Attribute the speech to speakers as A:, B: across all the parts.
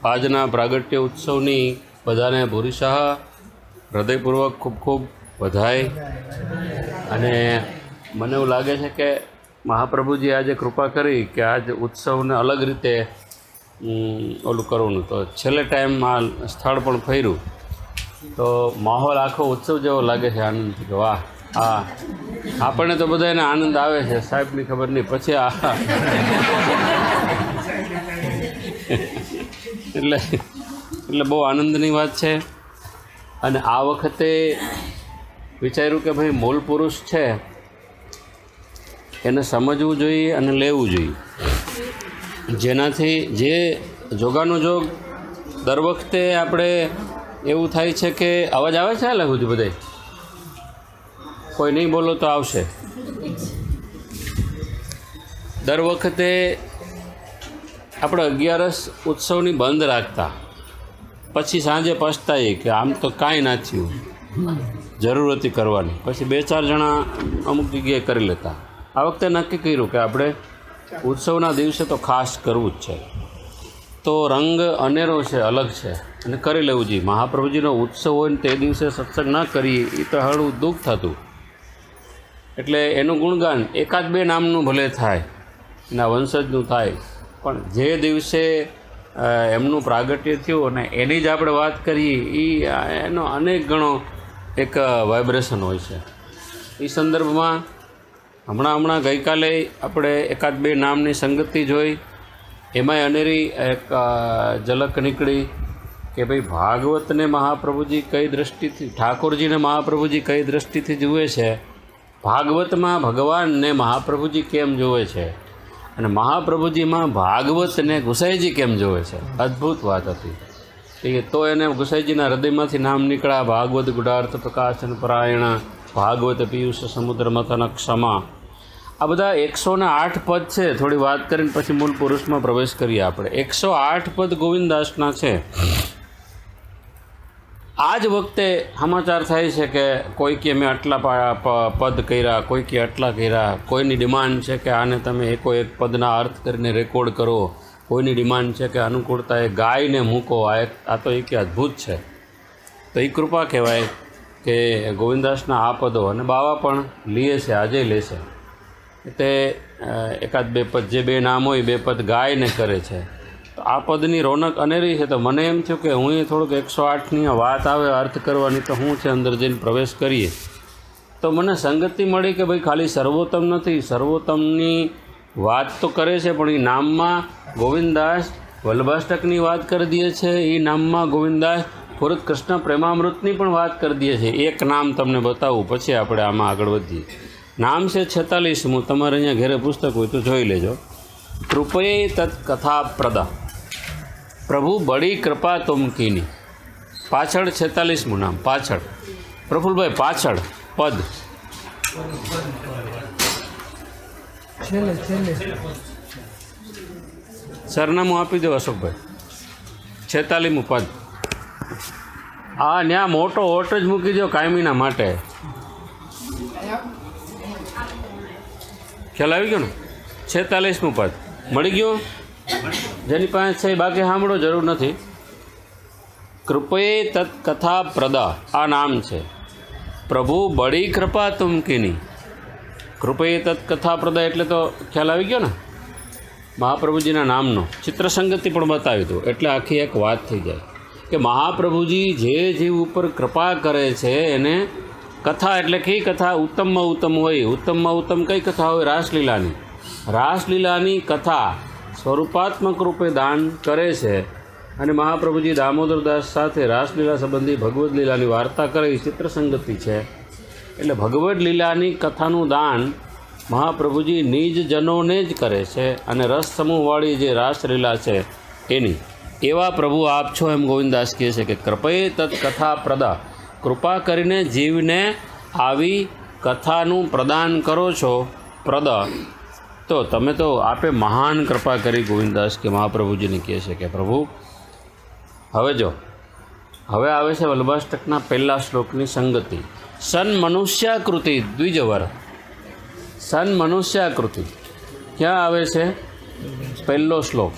A: આજના પ્રાગટ્ય ઉત્સવની બધાને ભૂરીશાહ હૃદયપૂર્વક ખૂબ ખૂબ વધાય। અને મને એવું લાગે છે કે મહાપ્રભુજી આજે કૃપા કરી કે આજ ઉત્સવને અલગ રીતે ઓલું કરવાનું, તો છેલ્લે ટાઈમમાં સ્થળ પણ ફર્યું તો માહોલ આખો ઉત્સવ જેવો લાગે છે, આનંદથી કે વાહ, હા આપણને તો બધાને આનંદ આવે છે, સાહેબની ખબર નહીં પછી આ એટલે બહુ આનંદની વાત છે। અને આ વખતે વિચાર્યું કે ભાઈ મૂળ પુરુષ છે એને સમજવું જોઈએ અને લેવું જોઈએ, જેનાથી જે જોગાનો જોગ દર વખતે આપણે એવું થાય છે કે અવાજ આવે છે હાલે સુધી બધે, કોઈ નહીં બોલો તો આવશે। દર વખતે આપણે 11 ઉત્સવની બંધ રાખતા, પછી સાંજે પછતાઈએ કે આમ તો કાંઈ ના થયું, જરૂર હતી કરવાની, પછી 2-4 જણા અમુક જગ્યાએ કરી લેતા। આ વખતે નક્કી કર્યું કે આપણે ઉત્સવના દિવસે તો ખાસ કરવું જ છે, તો રંગ અનેરો છે, અલગ છે અને કરી લેવું જોઈએ। મહાપ્રભુજીનો ઉત્સવ હોય ને તે દિવસે સત્સંગ ન કરીએ એ તો હળવું દુઃખ થતું, એટલે એનું ગુણગાન 1-2 નામનું ભલે થાય, એના વંશજનું થાય, પણ જે દિવસે એમનું પ્રાગટ્ય થયું અને એની જ આપણે વાત કરીએ એનો અનેક ગણો એક વાઇબ્રેશન હોય છે। એ સંદર્ભમાં હમણાં ગઈકાલે આપણે 1-2 નામની સંગતિ જોઈ, એમાંય અનેરી એક ઝલક નીકળી કે ભાઈ ભાગવતને મહાપ્રભુજી કઈ દૃષ્ટિથી, ઠાકોરજીને મહાપ્રભુજી કઈ દૃષ્ટિથી જુએ છે, ભાગવતમાં ભગવાનને મહાપ્રભુજી કેમ જુએ છે અને મહાપ્રભુજીમાં ભાગવતને ગુસાઈજી કેમ જોવે છે। અદ્ભુત વાત હતી। તો એને ગુસાઈજીના હૃદયમાંથી નામ નીકળ્યા, ભાગવત ગુડાર્થ પ્રકાશન પરાયણ, ભાગવત પિયુષ સમુદ્ર મથન ક્ષમા। આ બધા 108 પદ છે। થોડી વાત કરીને પછી મૂળ પુરુષમાં પ્રવેશ કરીએ આપણે। 108 પદ ગોવિંદાસના છે। આ જ વખતે સમાચાર થાય છે કે કોઈ કે મેં આટલા પદ કર્યા, કોઈ કે આટલા કર્યા, કોઈની ડિમાન્ડ છે કે આને તમે એક પદના અર્થ કરીને રેકોર્ડ કરો, કોઈની ડિમાન્ડ છે કે અનુકૂળતા એ ગાયને મૂકો। આ તો એક અદ્ભુત છે। તો એ કૃપા કહેવાય કે ગોવિંદાસના આ પદો, અને બાવા પણ લે છે, આજે લે છે, તે 1-2 પદ, જે 2 નામ હોય 2 પદ ગાયને કરે છે। તો આ પદની રોનક અનેરી છે। તો મને એમ થયું કે હું થોડુંક 108ની વાત આવે અર્થ કરવાની, તો શું છે અંદર જઈને પ્રવેશ કરીએ, તો મને સંગતિ મળી કે ભાઈ ખાલી સર્વોત્તમ નથી, સર્વોત્તમની વાત તો કરે છે, પણ એ નામમાં ગોવિંદાસ વલ્લભાષ્ટકની વાત કરી દે છે, એ નામમાં ગોવિંદાસ પૂરત કૃષ્ણ પ્રેમામૃતની પણ વાત કરી દે છે। એક નામ તમને બતાવું પછી આપણે આમાં આગળ વધીએ। નામ છે 46મું, તમારે અહીંયા ઘરે પુસ્તક હોય તો જોઈ લેજો। કૃપયે તત્ કથા પ્રદા, પ્રભુ બડી કૃપા તુમ કીની। પાછળ 46મું નામ, પાછળ પ્રફુલભાઈ, પાછળ પદ સરનામું આપી દો અશોકભાઈ। 46મું પદ, આ ન્યા મોટો ઓટ જ મૂકી દો કાયમીના માટે। ખ્યાલ આવી ગયો ને? 46મું પદ મળી ગયું? જેની પાસે છે બાકી સાંભળો, જરૂર નથી। કૃપયે તત્ કથા પ્રદા, આ નામ છે। પ્રભુ બડી કૃપા તુમ કીની। કૃપયે તત્ કથા પ્રદા એટલે તો ખ્યાલ આવી ગયો ને? મહાપ્રભુજીના નામનો ચિત્ર સંગતિ પણ બતાવી દો, એટલે આખી એક વાત થઈ જાય કે મહાપ્રભુજી જે જીવ ઉપર કૃપા કરે છે એને કથા, એટલે કઈ કથા ઉત્તમમાં ઉત્તમ હોય। ઉત્તમમાં ઉત્તમ કઈ કથા હોય? રાસલીલાની। રાસલીલાની કથા સ્વરૂપાત્મક રૂપે દાન કરે છે, અને મહાપ્રભુજી દામોદરદાસ સાથે રાસલીલા સંબંધી ભગવદ્ લીલાની વાર્તા કરે, ચિત્ર સંગતિ છે। એટલે ભગવદ્ લીલાની કથાનું દાન મહાપ્રભુજી નિજ જનોને જ કરે છે, અને રસ સમૂહવાળી જે રાસલીલા છે એની। એવા પ્રભુ આપ છો, એમ ગોવિંદાસ કહે છે કે કૃપયે તત્ કથા પ્રદા, કૃપા કરીને જીવને આવી કથાનું પ્રદાન કરો છો। પ્રદ તો તમે તો આપે મહાન કૃપા કરી। ગોવિંદાસ કે મહાપ્રભુજીને કહે છે કે પ્રભુ હવે જો, હવે આવે છે વલ્લભાષ્ટકના 1લા શ્લોકની સંગતિ। સન મનુષ્યાકૃતિ દ્વિજવર, સન મનુષ્યાકૃતિ ક્યાં આવે છે? 1લો શ્લોક।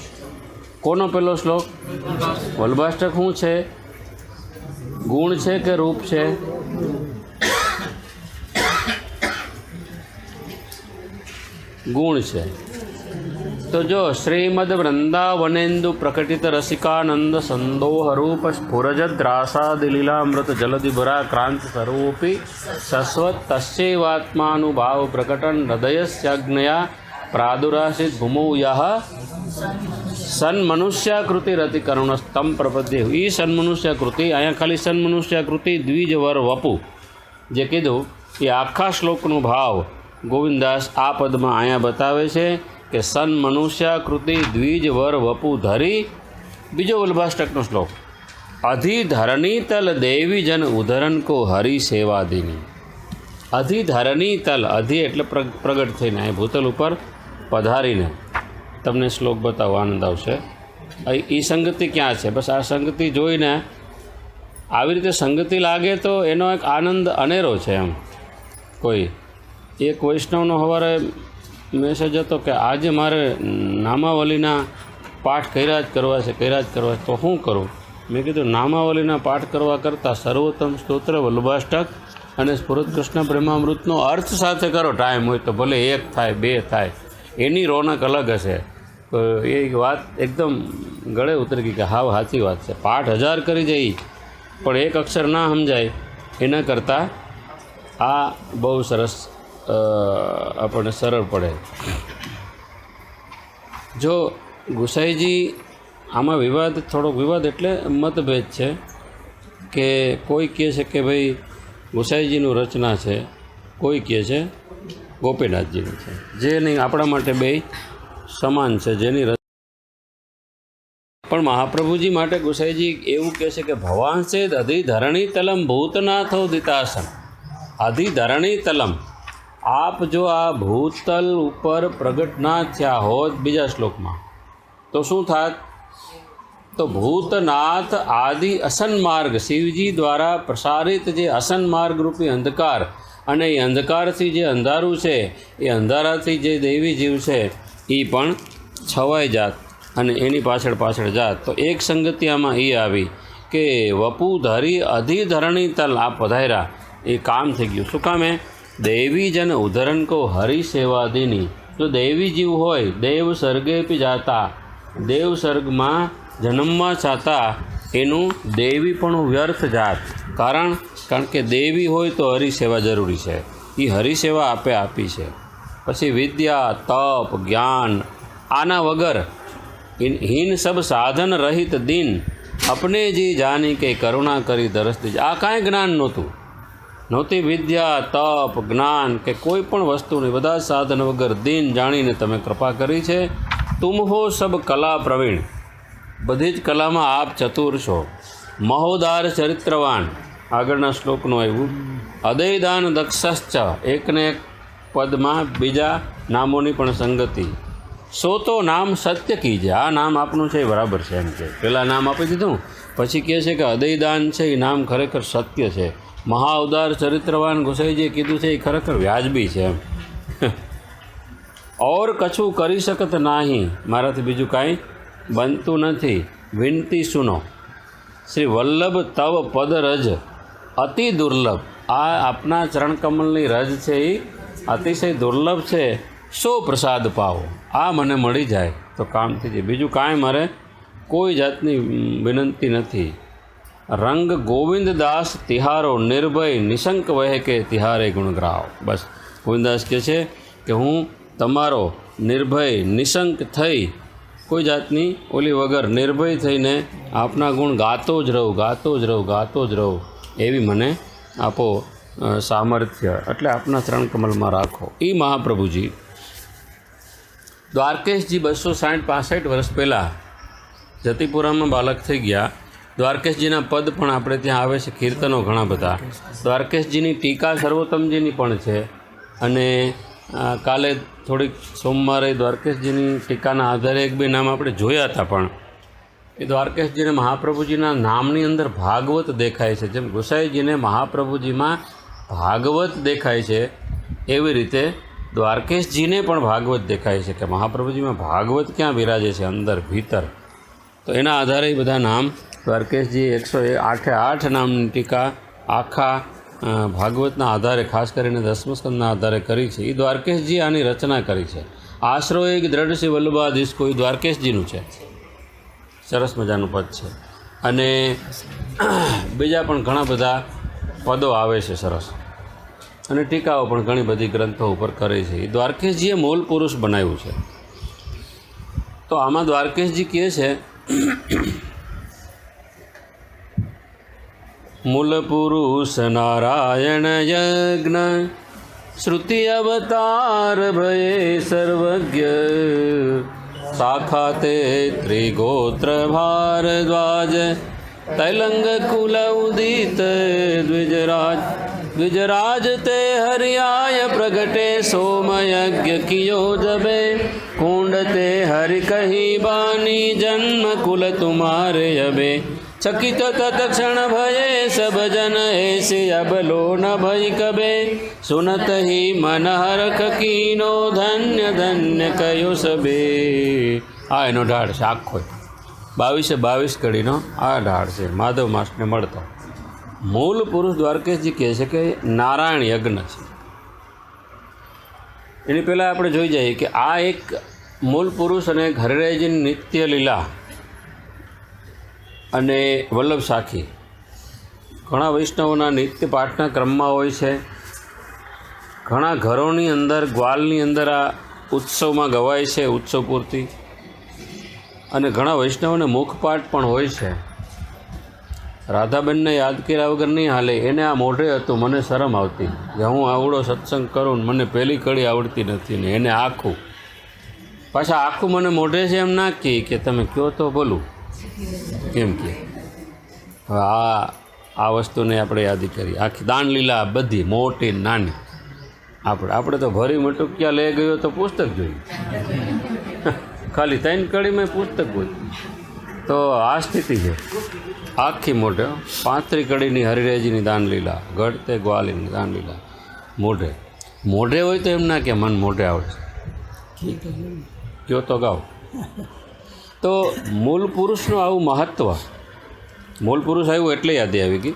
A: કોનો પેલો શ્લોક? વલ્ભાષ્ટક શું છે? ગુણ છે કે રૂપ છે? ગુણ છે. તો જો શ્રીમદ વૃંદાવનેન્દુ પ્રકટિત રસિકાનંદ સંદોહ રૂપ સ્ફુરજદ્રાસાદિલીલામૃત જલધિભરા ક્રાંત સર્વોપી શશ્વત તસ્યૈવાત્માનુભાવ પ્રકટન હૃદયસ્યાજ્ઞયા પ્રાદુરાસિત ભૂમૌ યહ સન્મનુષ્યાકૃતિ રતિ કરુણસ્તમ પ્રપદ્ય. એ સન્મનુષ્યાકૃતિ, અહીંયા ખાલી સન્મનુષ્યાકૃતિ દ્વિજવર વપુ જે કીધું એ આખા શ્લોકનો ભાવ ગોવિંદાસ આ પદમાં અહીંયા બતાવે છે કે સન્મનુષ્યાકૃતિ દ્વિજવર વપુ ધરી. બીજો વલ્ભાષ્ટકનો શ્લોક અધિધરણી તલ દેવી જન ઉદહરણ કો હરિ સેવાદિની. અધિધરણી તલ, અધિ એટલે પ્રગટ થઈને અહીં ભૂતલ ઉપર પધારીને તમને શ્લોક બતાવો, આનંદ આવશે. એ સંગતિ ક્યાં છે? બસ આ સંગતિ જોઈને આવી રીતે સંગતિ લાગે તો એનો એક આનંદ અનેરો છે. એમ કોઈ એક વૈષ્ણવનો સવારે મેસેજ હતો કે આજે મારે નામાવલીના પાઠ કર્યા જ કરવા છે. તો શું કરું? મેં કીધું નામાવલીના પાઠ કરવા કરતાં સર્વોત્તમ સ્તોત્ર વલ્ભાષ્ટક અને સ્ફુરત કૃષ્ણ પ્રેમામૃતનો અર્થ સાથે કરો. ટાઈમ હોય તો ભલે 1 થાય 2 થાય, એની રોનક અલગ હશે. તો એ વાત એકદમ ગળે ઉતરી ગઈ કે હાવ સાચી વાત છે. પાઠ 1000 કરી જઈ પણ એક અક્ષર ના સમજાય એના કરતાં આ બહુ સરસ આપણને સરળ પડે. જો ગુસાઈજી આમાં થોડોક વિવાદ એટલે મતભેદ છે કે કોઈ કહે છે કે ભાઈ ગુસાઈજીનું રચના છે, કોઈ કહે છે ગોપીનાથજીનું છે. જે નહીં આપણા માટે બે સમાન છે. જેની પણ મહાપ્રભુજી માટે ગુસાઈજી એવું કહે છે કે ભવાંસેદ અધિધરણી તલમ ભૂતનાથો દિતાસન. અધિધરણી તલમ, આપ જો આ ભૂતલ ઉપર પ્રગટ ના થયા હોત બીજા શ્લોકમાં તો શું થાત? તો ભૂતનાથ આદિ અસન માર્ગ, શિવજી દ્વારા પ્રસારિત જે અસન માર્ગ રૂપી અંધકાર, અને એ અંધકારથી જે અંધારું છે એ અંધારાથી જે દેવી જીવ છે એ પણ છવાઈ જાત અને એની પાછળ જાત. તો એક સંગતિ આમાં એ આવી કે વપુ ધરી અધિધરણી તલ આ પધાર્યા, એ કામ થઈ ગયું. શું કામે? દેવી જન ઉદહરણ કો હરિ સેવાદિની. જો દેવી જીવ હોય, દેવ સર્ગે પી જાતા, દેવ સર્ગમાં જન્મવા છતાં એનું દેવી પણ વ્યર્થ જાત. કારણ કે દેવી હોય તો હરિસેવા જરૂરી છે. એ હરિસેવા આપે આપી છે. પછી વિદ્યા, તપ, જ્ઞાન આના વગર હીન સબ સાધન રહિત દિન અપને જી જાની કે કરુણા કરી દરસ દીજ. આ કાંઈ જ્ઞાન નહોતી વિદ્યા, તપ, જ્ઞાન કે કોઈ પણ વસ્તુની, બધા સાધન વગર દિન જાણીને તમે કૃપા કરી છે. તુમ હો સબ કલા પ્રવીણ, બધી જ કલામાં આપ ચતુર છો. મહોદાર ચરિત્રવાન, આગળના શ્લોકનું આવ્યું. અદયદાન દક્ષશ્ચ, એકને એક પદમાં બીજા નામોની પણ સંગતિ. સો તો નામ સત્ય કીજે, આ નામ આપનું છે એ બરાબર છે એમ કે પહેલાં નામ આપી દીધું, પછી કહે છે કે અદયદાન છે એ નામ ખરેખર સત્ય છે. મહાઉદાર ચરિત્રવાન ગુસાઈજીએ કીધું છે એ ખરેખર વ્યાજબી છે એમ. ઓર કછું કરી શકત નહીં, મારાથી બીજું કાંઈ બનતું નથી. વિનતી સુનો, શ્રી વલ્લભ તવ પદ રજ અતિ દુર્લભ. આ આપના ચરણકમલની રજ છે એ અતિશય દુર્લભ છે. સો પ્રસાદ પાવો, આ મને મળી જાય તો કામ થઈ જાય. બીજું કાંઈ મારે કોઈ જાતની વિનંતી નથી. રંગ ગોવિંદદાસ તિહારો નિર્ભય નિશંક વહે કે તિહારે ગુણગ્રાવ. બસ ગોવિંદદાસ કહે છે કે હું તમારો નિર્ભય નિશંક થઈ, કોઈ જાતની ઓલી વગર નિર્ભય થઈને આપના ગુણ ગાતો જ રહું એવી મને આપો સામર્થ્ય. એટલે આપના ચરણ કમલમાં રાખો. એ મહાપ્રભુજી દ્વારકેશજી 260-65 વર્ષ પહેલાં જતીપુરામાં બાલક થઈ ગયા. દ્વારકેશજીના પદ પણ આપણે ત્યાં આવે છે, કીર્તનો ઘણા બધા. દ્વારકેશજીની ટીકા સર્વોત્તમજીની પણ છે. અને કાલે થોડીક સોમવારે દ્વારકેશજીની ટીકાના આધારે 1-2 નામ આપણે જોયા હતા. પણ એ દ્વારકેશજીને મહાપ્રભુજીના નામની અંદર ભાગવત દેખાય છે. જેમ ગુસાઈજીને મહાપ્રભુજીમાં ભાગવત દેખાય છે એવી રીતે દ્વારકેશજીને પણ ભાગવત દેખાય છે કે મહાપ્રભુજીમાં ભાગવત ક્યાં બિરાજે છે, અંદર ભીતર. તો એના આધારે બધા નામ દ્વારકેશજી 108 નામની ટીકા આખા ભાગવતના આધારે, ખાસ કરીને દસમ સ્કંદના આધારે કરી છે. એ દ્વારકેશજી આની રચના કરી છે. આશરો એક દ્રઢ શ્રી વલ્લભાધીશ કોઈ દ્વારકેશજીનું છે. સરસ મજાનું પદ છે. અને બીજા પણ ઘણા બધા પદો આવે છે સરસ, અને ટીકાઓ પણ ઘણી બધી ગ્રંથો ઉપર કરે છે. એ દ્વારકેશજીએ મૂળ પુરુષ બનાવ્યું છે. તો આમાં દ્વારકેશજી કહે છે, મૂલ પુરુષ નારાયણ યજ્ઞ શ્રુતિ અવતાર ભયે સર્વજ્ઞ શાખા તે ત્રિગોત્ર ભારદ્વાજ તૈલંગ કુલ ઉદિત દ્વિજરાજ द्विजराज ते हरियाय प्रगटे सोमयज्ञ कियो जबे कुंड ते हरि कही बानी जन्म कुल तुम्हारे अबे चकित तत्क्षण भये सब जन ऐसे अब लो न भय कबे सुनत ही मन हरख कीनो धन्य धन्य कयो सबे. आ एनो ढाળ છે આખો 22 કડીનો આ ઢાળ છે માધવ માસને મળતો. મૂળ પુરુષ દ્વારકેશજી કહે છે કે નારાયણ યજ્ઞ છે. એની પહેલાં આપણે જોઈ જઈએ કે આ એક મૂળ પુરુષ અને હરિરાયજીની નિત્ય લીલા અને વલ્લભ સાખી ઘણા વૈષ્ણવોના નિત્ય પાઠના ક્રમમાં હોય છે. ઘણા ઘરોની અંદર, ગ્વાલની અંદર આ ઉત્સવમાં ગવાય છે, ઉત્સવ પૂર્તિ. અને ઘણા વૈષ્ણવોને મુખપાઠ પણ હોય છે. રાધાબેનને યાદ કર્યા વગર નહીં હાલે. એને આ મોઢે હતું, મને શરમ આવતી કે હું આવડો સત્સંગ કરું ને મને પહેલી કડી આવડતી નથી. ને એને આખું, પાછા આખું મને મોઢે છે એમ ના કહે કે તમે કહો તો બોલું કેમ કે. હવે આ વસ્તુને આપણે યાદી કરી. આખી દાનલીલા બધી મોટી નાની. આપણે તો ભરી મટુકિયા લઈ ગયો તો પુસ્તક જોયું, ખાલી 3 કડીમાં પુસ્તક હોય. તો આ સ્થિતિ છે આખી મોઢે. 35 કડીની હરિરાયજીની દાનલીલા, ગઢતે ગ્વાલીની દાનલીલા મોઢે. મોઢે હોય તો એમ ના કે મન મોઢે આવડે છે, કયો તો ગાઓ. તો મૂળ પુરુષનું આવું મહત્ત્વ, મૂળ પુરુષ આવ્યું એટલે યાદી આવી ગઈ.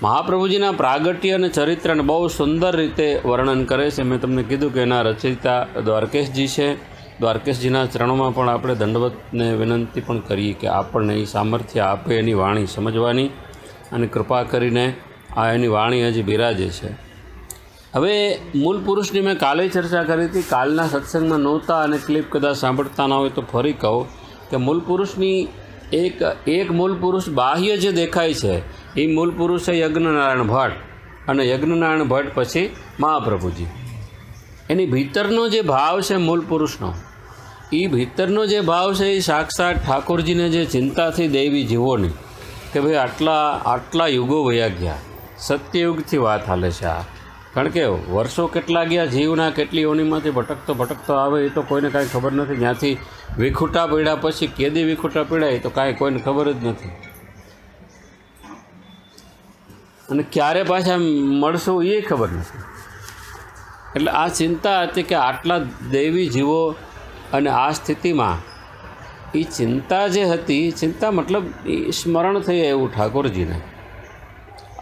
A: મહાપ્રભુજીના પ્રાગટ્ય અને ચરિત્રને બહુ સુંદર રીતે વર્ણન કરે છે. મેં તમને કીધું કે એના રચયિતા દ્વારકેશજી છે. દ્વારકેશજીના ચરણોમાં પણ આપણે દંડવતને વિનંતી પણ કરીએ કે આપણને એ સામર્થ્ય આપે એની વાણી સમજવાની, અને કૃપા કરીને આ એની વાણી હજી બિરાજે છે. હવે મૂળ પુરુષની મેં કાલે ચર્ચા કરી હતી, કાલના સત્સંગમાં નહોતા અને ક્લિપ કદાચ સાંભળતા ના હોય તો ફરી કહું કે મૂળ પુરુષની એક મૂળ પુરુષ બાહ્ય જે દેખાય છે એ મૂળ પુરુષ છે યજ્ઞનારાયણ ભટ્ટ. અને યજ્ઞનારાયણ ભટ્ટ પછી મહાપ્રભુજી. એની ભીતરનો જે ભાવ છે મૂળ પુરુષનો, એ ભીતરનો જે ભાવ છે એ સાક્ષાત ઠાકોરજીને જે ચિંતા થઈ દેવી જીવોની કે ભાઈ આટલા યુગો વયા ગયા, સત્યયુગથી વાત હાલે છે આ. કારણ કે વર્ષો કેટલા ગયા, જીવના કેટલી યોનિમાંથી ભટકતો આવે એ તો કોઈને કાંઈ ખબર નથી. જ્યાંથી વિખૂટા પડ્યા પછી કેદી વિખૂટા પડ્યા એ તો કાંઈ કોઈને ખબર જ નથી. અને ક્યારે પાછા મળશું એ ખબર નથી. એટલે આ ચિંતા હતી કે આટલા દૈવી જીવો અને આ સ્થિતિમાં એ ચિંતા જે હતી, ચિંતા મતલબ એ સ્મરણ થઈ એવું ઠાકોરજીને.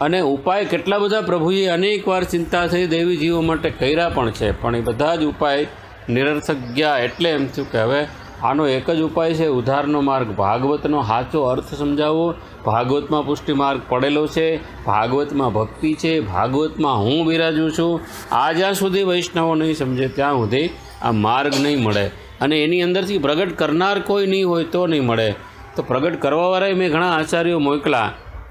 A: અને ઉપાય કેટલા બધા પ્રભુએ અનેક વાર ચિંતા થઈ દેવી જીવો માટે કર્યા પણ છે, પણ એ બધા જ ઉપાય નિરર્થક ગયા. એટલે એમ થયું કે હવે આનો એક જ ઉપાય છે, ઉદ્ધારનો માર્ગ, ભાગવતનો સાચો અર્થ સમજાવવો. ભાગવતમાં પુષ્ટિ માર્ગ પડેલો છે, ભાગવતમાં ભક્તિ છે, ભાગવતમાં હું બિરાજું છું. આ જ્યાં સુધી વૈષ્ણવો નહીં સમજે ત્યાં સુધી આ માર્ગ નહીં મળે. અને એની અંદરથી પ્રગટ કરનાર કોઈ નહીં હોય તો નહીં મળે. તો પ્રગટ કરવાવાળાએ મેં ઘણા આચાર્યો મોકલા,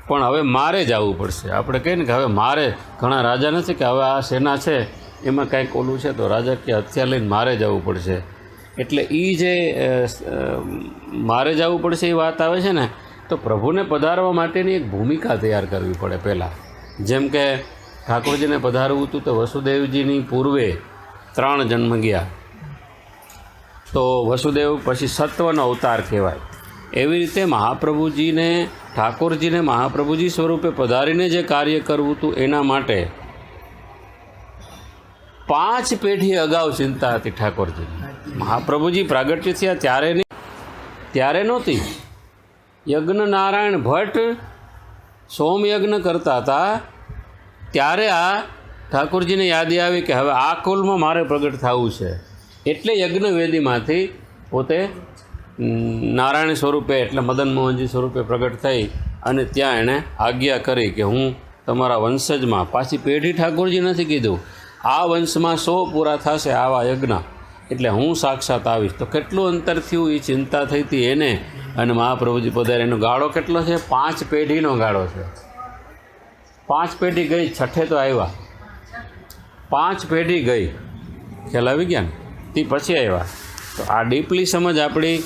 A: પણ હવે મારે જ આવવું પડશે. આપણે કહીએ ને કે હવે મારે, ઘણા રાજા નથી કે હવે આ સેના છે એમાં કાંઈક ઓલું છે તો રાજા કે હથિયાર લઈને મારે જ આવવું પડશે. એટલે એ જે મારે જ આવવું પડશે એ વાત આવે છે ને, તો પ્રભુને પધારવા માટેની એક ભૂમિકા તૈયાર કરવી પડે પહેલાં. જેમ કે ઠાકોરજીને પધારવું હતું તો વસુદેવજીની પૂર્વે 3 જન્મ ગયા, તો વસુદેવ પછી સત્વનો અવતાર કહેવાય. એવી રીતે મહાપ્રભુજીને, ઠાકોરજીને મહાપ્રભુજી સ્વરૂપે પધારીને જે કાર્ય કરવું હતું એના માટે 5 પેઢી અગાઉ ચિંતા હતી ઠાકોરજીની. મહાપ્રભુજી પ્રાગટ્ય થયા ત્યારે નહોતી, યજ્ઞ નારાયણ ભટ્ટ સોમયજ્ઞ કરતા હતા ત્યારે આ ઠાકોરજીને યાદી આવી કે હવે આ કુલમાં મારે પ્રગટ થવું છે, એટલે યજ્ઞવેદીમાંથી પોતે નારાયણ સ્વરૂપે એટલે મદન મોહનજી સ્વરૂપે પ્રગટ થઈ અને ત્યાં એણે આજ્ઞા કરી કે હું તમારા વંશજમાં, પાછી પેઢી ઠાકોરજી નથી કીધું, આ વંશમાં 100 પૂરા થશે આવા યજ્ઞ, એટલે હું સાક્ષાત આવીશ. તો કેટલું અંતર થયું એ ચિંતા થઈ હતી એને, અને મહાપ્રભુજી પધારે. એનો ગાળો કેટલો છે? 5 પેઢીનો ગાળો છે. 5 પેઢી ગઈ, છઠ્ઠે તો આવ્યા. 5 પેઢી ગઈ, ખ્યાલ આવી ગયા ને? તે પછી આવ્યા. તો આ ડીપલી સમજ આપણી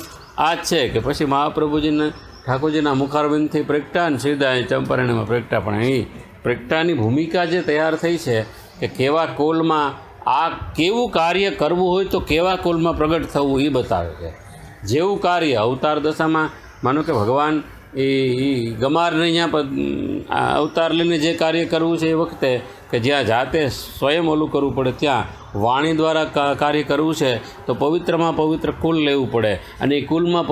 A: આ જ છે કે પછી મહાપ્રભુજીને ઠાકોરજીના મુખારબિંદથી પ્રગટા ને સીધા અહીં ચંપારણ્યમાં પ્રગટા. પણ અહીં પ્રગટાની ભૂમિકા જે તૈયાર થઈ છે કે કેવા કુલમાં આ કેવું કાર્ય કરવું હોય તો કેવા કુલમાં પ્રગટ થવું એ બતાવે છે. જેવું કાર્ય અવતાર દશામાં માનો કે ભગવાન એ ગમારને અહીંયા અવતાર લઈને જે કાર્ય કરવું છે એ વખતે કે જ્યાં જાતે સ્વયં ઓલું કરવું પડે, ત્યાં વાણી દ્વારા કાર્ય કરવું છે તો પવિત્રમાં પવિત્ર કુલ લેવું પડે, અને એ કુલમાં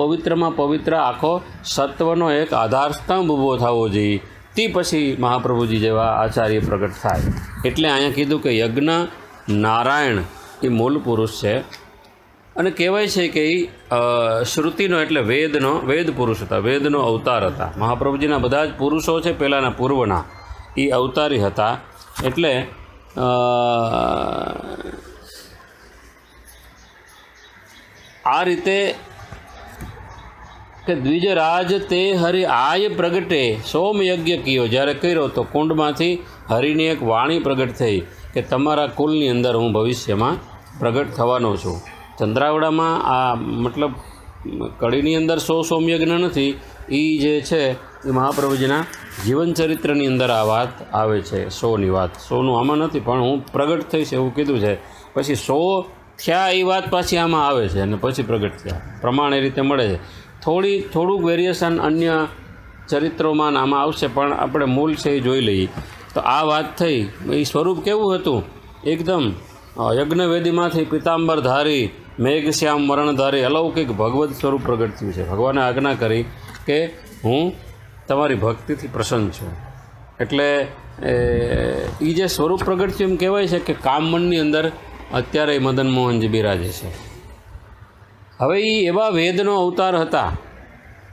A: પવિત્ર આખો સત્વનો એક આધારસ્તંભ ઊભો થવો જોઈએ. તે પછી મહાપ્રભુજી જેવા આચાર્ય પ્રગટ થાય. એટલે અહીંયા કીધું કે યજ્ઞ નારાયણ એ મૂળ પુરુષ છે, અને કહેવાય છે કે એ શ્રુતિનો એટલે વેદ પુરુષ હતા, વેદનો અવતાર હતા. મહાપ્રભુજીના બધા જ પુરુષો છે પહેલાંના પૂર્વના એ અવતારી હતા. એટલે આ રીતે કે દ્વિજરાજ તે હરિ આય પ્રગટે સોમયજ્ઞ કયો, જ્યારે કર્યો તો કુંડમાંથી હરિની એક વાણી પ્રગટ થઈ કે તમારા કુલની અંદર હું ભવિષ્યમાં પ્રગટ થવાનો છું. ચંદ્રાવડામાં આ મતલબ કડીની અંદર 100 સોમયજ્ઞ નથી, એ જે છે એ મહાપ્રભુજીના જીવનચરિત્રની અંદર આ વાત આવે છે. 100ની વાત, 100નું આમાં નથી, પણ હું પ્રગટ થઈશ એવું કીધું છે. પછી 100 થયા એ વાત પાછી આમાં આવે છે, અને પછી પ્રગટ થયા પ્રમાણ એ રીતે મળે છે. થોડુંક વેરિએશન અન્ય ચરિત્રોમાં આમાં આવશે, પણ આપણે મૂળ છે એ જોઈ લઈએ. તો આ વાત થઈ. એ સ્વરૂપ કેવું હતું? એકદમ યજ્ઞવેદીમાંથી પિતાંબરધારી મેઘશ્યામ મરણધારી અલૌકિક ભગવત સ્વરૂપ પ્રગટ થયું છે. ભગવાને આજ્ઞા કરી કે હું તમારી ભક્તિથી પ્રસન્ન છું. એટલે એ જે સ્વરૂપ પ્રગટ થયું એમ કહેવાય છે કે કામમનની અંદર અત્યારે મદન મોહનજી બિરાજે છે. હવે એ એવા વેદનો અવતાર હતા,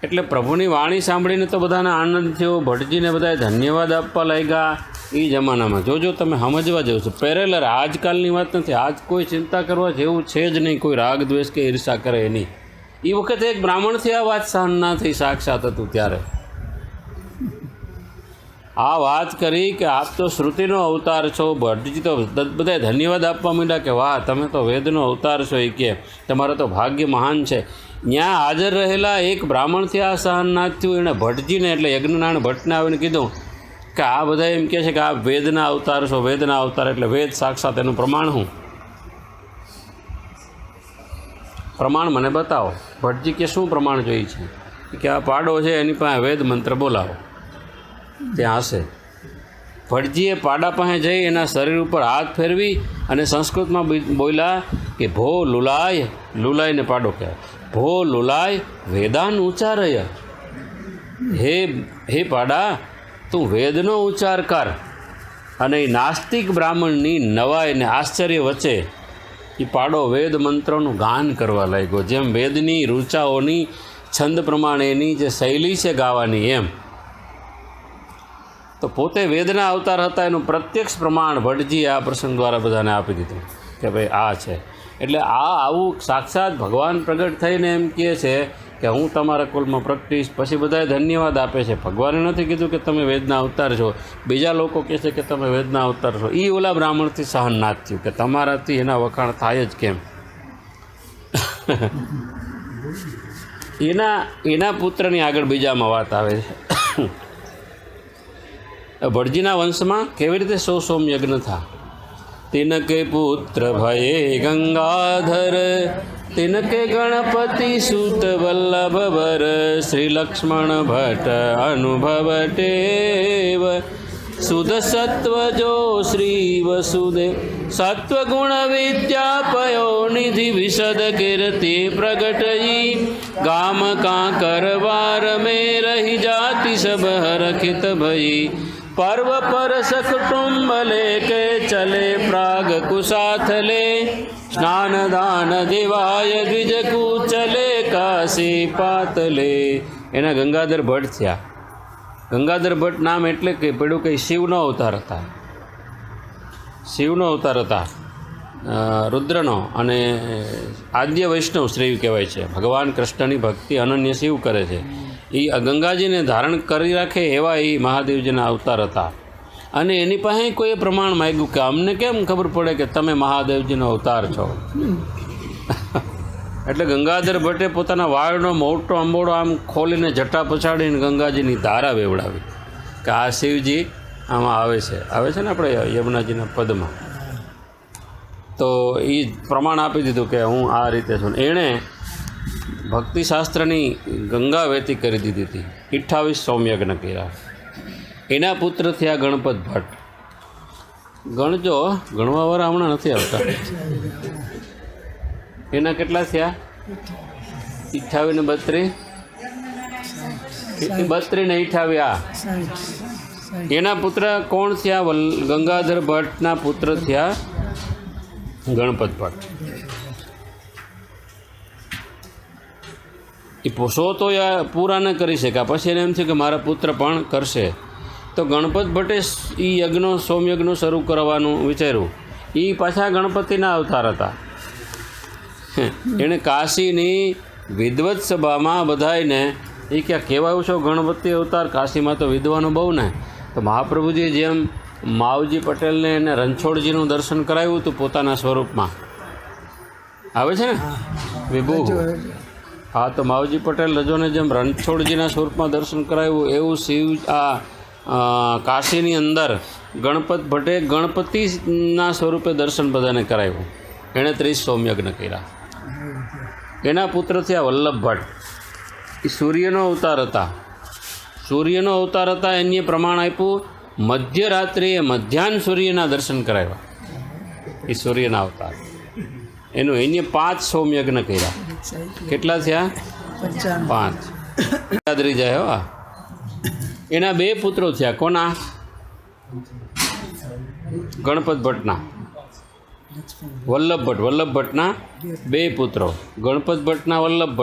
A: એટલે પ્રભુની વાણી સાંભળીને તો બધાને આનંદ થયો. ભટ્ટજીને બધાએ ધન્યવાદ આપવા લાગ્યા. એ જમાનામાં જોજો તમે સમજવા જેવું છે. પેરેલર આજકાલની વાત નથી. આજ કોઈ ચિંતા કરવા જેવું છે જ નહીં, કોઈ રાગ દ્વેષ કે ઈર્ષા કરે નહીં. એ વખતે એક બ્રાહ્મણથી આ વાત સહન ના થઈ, સાક્ષાત હતું ત્યારે આ વાત કરી કે આપ તો શ્રુતિનો અવતાર છો. ભટ્ટજી તો બધાએ ધન્યવાદ આપવા માંડ્યા કે વાહ, તમે તો વેદનો અવતાર છો. એ કે તમારા તો ભાગ્ય મહાન છે. ત્યાં હાજર રહેલા એક બ્રાહ્મણથી આ સહન ના થયું. એણે ભટ્ટજીને એટલે યજ્ઞનારાયણ ભટ્ટને આવીને કીધું કે આ બધા એમ કહે છે કે આ વેદના અવતાર છો. વેદના અવતાર એટલે વેદ સાક્ષાત, એનું પ્રમાણ હું? પ્રમાણ મને બતાવો. ભટ્ટજી કે શું પ્રમાણ જોઈએ છે? કે આ પાડો છે એની પાસે વેદ મંત્ર બોલાવો, ત્યાં હશે. ભટ્ટજીએ પાડા પાસે જઈ એના શરીર ઉપર હાથ ફેરવી અને સંસ્કૃતમાં બોલ્યા કે ભો લુલાય, લુલાયને પાડો કહેવાય, ભો લુલાય વેદાન ઉચ્ચારય. હે પાડા, તું વેદનો ઉચ્ચાર કર. અને એ નાસ્તિક બ્રાહ્મણની નવાઈ અને આશ્ચર્ય વચ્ચે એ પાડો વેદ મંત્રોનું ગાન કરવા લાગ્યો. જેમ વેદની રૂચાઓની છંદ પ્રમાણેની જે શૈલી છે ગાવાની, એમ તો પોતે વેદના અવતાર હતા એનું પ્રત્યક્ષ પ્રમાણ ભટ્ટજીએ આ પ્રસંગ દ્વારા બધાને આપી દીધું કે ભાઈ આ છે. એટલે આ આવું સાક્ષાત ભગવાન પ્રગટ થઈને એમ કહે છે કે હું તમારા કુલમાં પ્રગટીશ. પછી બધાએ ધન્યવાદ આપે છે. ભગવાને નથી કીધું કે તમે વેદના અવતાર છો, બીજા લોકો કહે છે કે તમે વેદના અવતાર છો. એ ઓલા બ્રાહ્મણથી સહન ના થયું કે તમારાથી એના વખાણ થાય જ કેમ. એના પુત્રની આગળ બીજામાં વાત આવે છે. ભટ્ટજીના વંશમાં કેવી રીતે 100 સોમયજ્ઞ થા. તિનકે પુત્ર ભયે ગંગાધર, તિનકે ગણપતિ સુત વલ્લભ વર, શ્રી લક્ષ્મણ ભટ્ટ અનુભવ ટેવ, શુદ્ધ સત્વ જો શ્રી વસુદેવ સત્વગુણ વિદ્યા પયો નિધિ વિશદ કીર્તિ પ્રગટઈ ગામ કાંકર વાર में रही जाति सब हरखित भई पर्व पर सकुटुंब लेके चले प्राग कुसाथ ले स्नान दान दिवाय द्विज चले काशी पातले एना गंगाधर भट्ट थया गंगाधर भट्ट नाम एटले के पड्યું કે શિવનો અવતાર હતા શિવનો અવતાર હતા રુદ્રનો અને આદ્ય વૈષ્ણવ શ્રેય કહેવાય છે ભગવાન કૃષ્ણની ભક્તિ અનન્ય શિવ કરે છે એ ગંગાજીને ધારણ કરી રાખે એવા એ મહાદેવજીના અવતાર હતા અને એની પાસે કોઈએ પ્રમાણ માગ્યું કે અમને કેમ ખબર પડે કે તમે મહાદેવજીનો અવતાર છો એટલે ગંગાધર ભટ્ટે પોતાના વાળનો મોટો અંબોડો આમ ખોલીને જટા પછાડીને ગંગાજીની ધારા વેવડાવી કે આ શિવજી આમાં આવે છે ને આપણે યમુનાજીના પદમાં તો એ પ્રમાણ આપી દીધું કે હું આ રીતે છું. એણે ભક્તિશાસ્ત્રની ગંગા વહેતી કરી દીધી હતી. 28 સોમયજ્ઞ કર્યા. એના પુત્ર થયા ગણપત ભટ્ટ. ગણજો, ગણવાવાળા હમણાં નથી આવતા. એના કેટલા થયા? 28 ને 32 ને 28. એના પુત્ર કોણ થયા? ગંગાધર ભટ્ટના પુત્ર થયા ગણપત ભટ્ટ. એ સો તો પૂરા ન કરી શક્યા. પછી એને એમ થયું કે મારા પુત્ર પણ કરશે. તો ગણપત ભટ્ટે એ યજ્ઞો સોમયજ્ઞો શરૂ કરવાનું વિચાર્યું. એ પાછા ગણપતિના અવતાર હતા. એણે કાશીની વિદ્વત સભામાં બધાને એ ક્યાં કહેવાયું છો ગણપતિ અવતાર, કાશીમાં તો વિદ્વાનો બહુ ને. તો મહાપ્રભુજીએ જેમ માવજી પટેલને એને રણછોડજીનું દર્શન કરાવ્યું હતું પોતાના સ્વરૂપમાં, આવે છે ને વિભુ. હા, તો માવજી પટેલ રજોને જેમ રણછોડજીના સ્વરૂપમાં દર્શન કરાવ્યું એવું શિવ આ કાશીની અંદર ગણપત ભટ્ટે ગણપતિના સ્વરૂપે દર્શન બધાને કરાવ્યું. એણે 30 સોમયજ્ઞ કર્યા. એના પુત્ર થયા વલ્લભ ભટ્ટ. એ સૂર્યનો અવતાર હતા. સૂર્યનો અવતાર હતા. એને પ્રમાણ આપ્યું મધ્યરાત્રિએ મધ્યાહન સૂર્યના દર્શન કરાવ્યા. એ સૂર્યના અવતાર એનું એને 5 સોમયજ્ઞ કર્યા. કેટલા થયા? 5. યાદ રહી જાય. હો, એના 2 પુત્રો થયા. કોના? ગણપત ભટ્ટના. વલ્લભ ભટ્ટના 2 પુત્રો. ગણપત ભટ્ટના વલ્લભ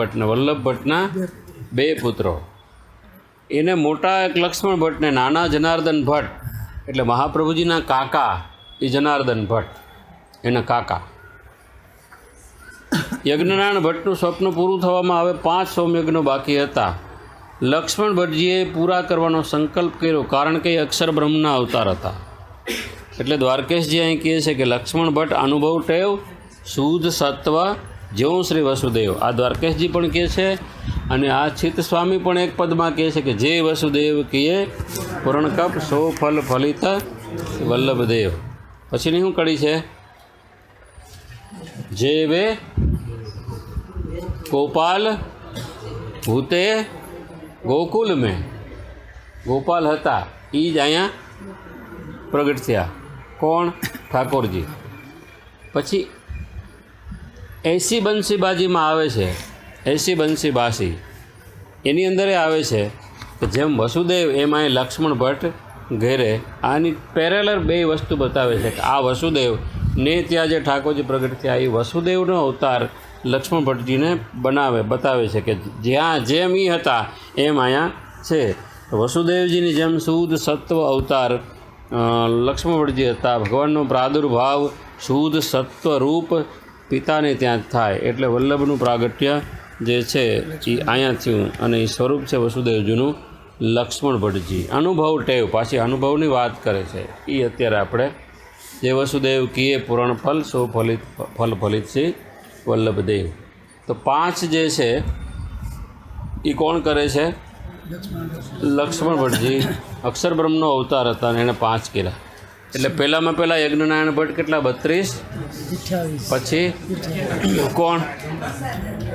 A: ભટ્ટના 2 પુત્રો. એને મોટા એક લક્ષ્મણ ભટ્ટને નાના જનાર્દન ભટ્ટ, એટલે મહાપ્રભુજીના કાકા એ જનાર્દન ભટ્ટ, એના કાકા. યજ્ઞનારાયણ ભટ્ટનું સ્વપ્ન પૂરું થવામાં આવે 5 સોમયજ્ઞો બાકી હતા. લક્ષ્મણ ભટ્ટજીએ પૂરા કરવાનો સંકલ્પ કર્યો, કારણ કે એ અક્ષર બ્રહ્મના અવતાર હતા. એટલે દ્વારકેશજી અહીં કહે છે કે લક્ષ્મણ ભટ્ટ અનુભવ ટેવ શુદ્ધ સત્વ જેવું શ્રી વસુદેવ. આ દ્વારકેશજી પણ કહે છે અને આ ચિત્ત સ્વામી પણ એક પદમાં કહે છે કે જે વસુદેવ કીએ પૂર્ણ કપ સો ફલ ફલિત વલ્લભદેવ. પછીની શું કડી છે? જે વે ગોપાલ ભૂતે ગોકુલ મેં. ગોપાલ હતા એ જ અહીંયા પ્રગટ થયા. કોણ? ઠાકોરજી. પછી 80 બંસીબાજીમાં આવે છે, 80 બંસી બાસી, એની અંદર આવે છે કે જેમ વસુદેવ એમ અહીં લક્ષ્મણ ભટ્ટ ઘેરે. આની પેરેલર 2 વસ્તુ બતાવે છે કે આ વસુદેવ ને ત્યાં જે ઠાકોરજી પ્રગટ થયા એ વસુદેવનો અવતાર લક્ષ્મણ ભટ્ટજીને બતાવે છે કે જ્યાં જેમ એ હતા એમ અહીંયા છે. વસુદેવજીની જેમ શુદ્ધ સત્વ અવતાર લક્ષ્મણ ભટ્ટજી હતા. ભગવાનનો પ્રાદુર્ભાવ શુદ્ધ સત્વરૂપ પિતાને ત્યાં થાય એટલે વલ્લભનું પ્રાગટ્ય જે છે એ અહીંયા થયું અને એ સ્વરૂપ છે વસુદેવજીનું લક્ષ્મણ ભટ્ટજી. અનુભવ ટેવ, પાછી અનુભવની વાત કરે છે. એ અત્યારે આપણે જે વસુદેવ કીએ પૂરણ ફલ સો ફલ ફલિત શ્રી વલ્લભદેવ. તો 5 જે છે એ કોણ કરે છે? લક્ષ્મણ ભટ્ટજી. અક્ષર બ્રહ્મનો અવતાર હતા અને એણે 5 કર્યા. એટલે પહેલાં યજ્ઞનારાયણ ભટ્ટ કેટલા? 32. પછી કોણ?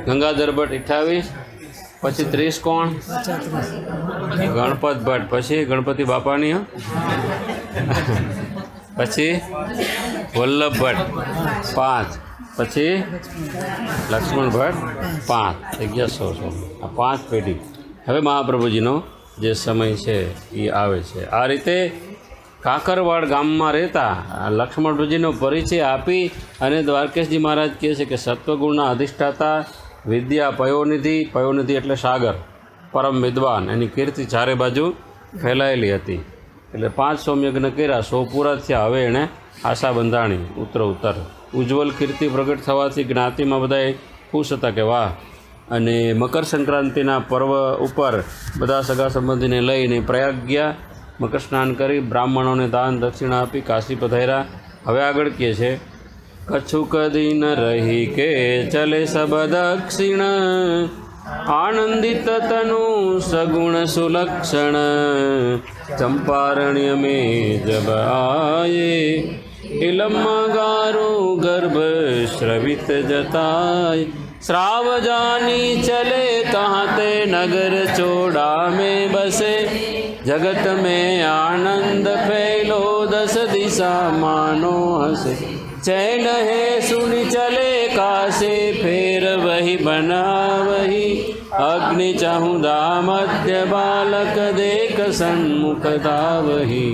A: ગંગાધર ભટ્ટ 28. પછી 30 કોણ? ગણપત ભટ્ટ. પછી ગણપતિ બાપાની પછી વલ્લભ ભટ્ટ 5, પછી લક્ષ્મણ ભટ્ટ 5, 1100. આ 5 પેઢી. હવે મહાપ્રભુજીનો જે સમય છે એ આવે છે. આ રીતે કાકરવાડ ગામમાં રહેતા લક્ષ્મણભટ્ટજીનો પરિચય આપી અને દ્વારકેશજી મહારાજ કહે છે કે સત્વગુણના અધિષ્ઠાતા, વિદ્યા પયોનિધિ એટલે સાગર, પરમ વિદ્વાન, એની કીર્તિ ચારે બાજુ ફેલાયેલી હતી. એટલે 5 સોમયજ્ઞ કર્યા, 100 પૂરા થયા. હવે એણે આશા બંધાણી ઉત્તર ઉજ્જવલ કીર્તિ પ્રગટ થવાથી જ્ઞાતિમાં બધાએ ખુશ હતા કે વાહ. અને મકર સંક્રાંતિના પર્વ ઉપર બધા સગા સંબંધીને લઈને પ્રયાગ ગયા. મકર સ્નાન કરી બ્રાહ્મણોને દાન દક્ષિણા આપી કાશી પધાર્યા. હવે આગળ કહે છે કછુક દિન રહી કે ચલે સબ દક્ષિણ, આનંદિત તનુ સગુણ સુલક્ષણ, ચંપારણ્ય में जब आए, इलम गारो गर्भ श्रवित जताय, श्राव जानी चले तहाँ ते नगर चोड़ा में बसे, जगत में आनंद फैलो 10 दिशा मानो हसे, चैन है सुनि चले कासे फेर वही बना वही, अग्नि चाहुदा मध्य बालक देख सन्मुख दावही.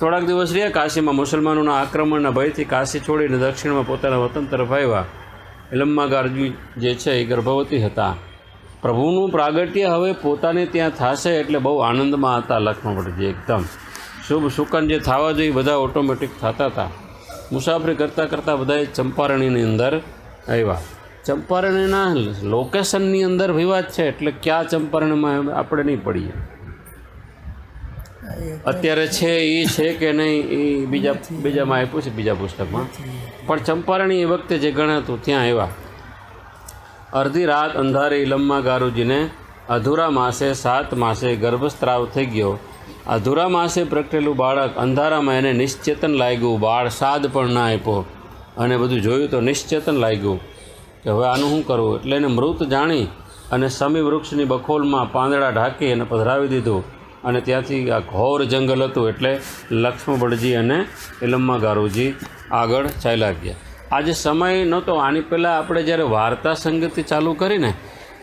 A: થોડાક દિવસ રહ્યા કાશીમાં. મુસલમાનોના આક્રમણના ભયથી કાશી છોડીને દક્ષિણમાં પોતાના વતન તરફ આવ્યા. ઇલમ્માગારજી જે છે એ ગર્ભવતી હતા. પ્રભુનું પ્રાગટ્ય હવે પોતાને ત્યાં થશે એટલે બહુ આનંદમાં હતા લક્ષ્મણભટ્ટજી. એકદમ શુભ સુકન જે થવા જોઈએ બધા ઓટોમેટિક થતા હતા. મુસાફરી કરતાં કરતાં બધાએ ચંપારણીની અંદર આવ્યા. ચંપારણીના લોકેશનની અંદર વિવાદ છે એટલે ક્યાં ચંપારણીમાં આપણે નહીં પડીએ. અત્યારે છે એ છે કે નહીં એ બીજામાં આપ્યું છે, બીજા પુસ્તકમાં. પણ ચંપારણી એ વખતે જે ગણાતું ત્યાં આવ્યા. અડધી રાત અંધારે ઇલમ્મા ગારુજીને અધૂરા માસે 7 માસે ગર્ભસ્ત્રાવ થઈ ગયો. અધૂરા માસે પ્રગટેલું બાળક અંધારામાં એને નિશ્ચેતન લાગ્યું. બાળ સાદ પણ ના આપ્યો અને બધું જોયું તો નિશ્ચેતન લાગ્યું કે હવે આનું શું કરવું. એટલે એને મૃત જાણી અને સમી વૃક્ષની બખોલમાં પાંદડા ઢાંકી અને પધરાવી દીધું. અને ત્યાંથી આ ઘોર જંગલ હતું એટલે લક્ષ્મણભટ્ટજી અને ઇલમ્મા ગારુજી આગળ ચાલ્યા ગયા. આજે સમય નહોતો. આની પહેલાં આપણે જ્યારે વાર્તા સંગતિ ચાલુ કરીને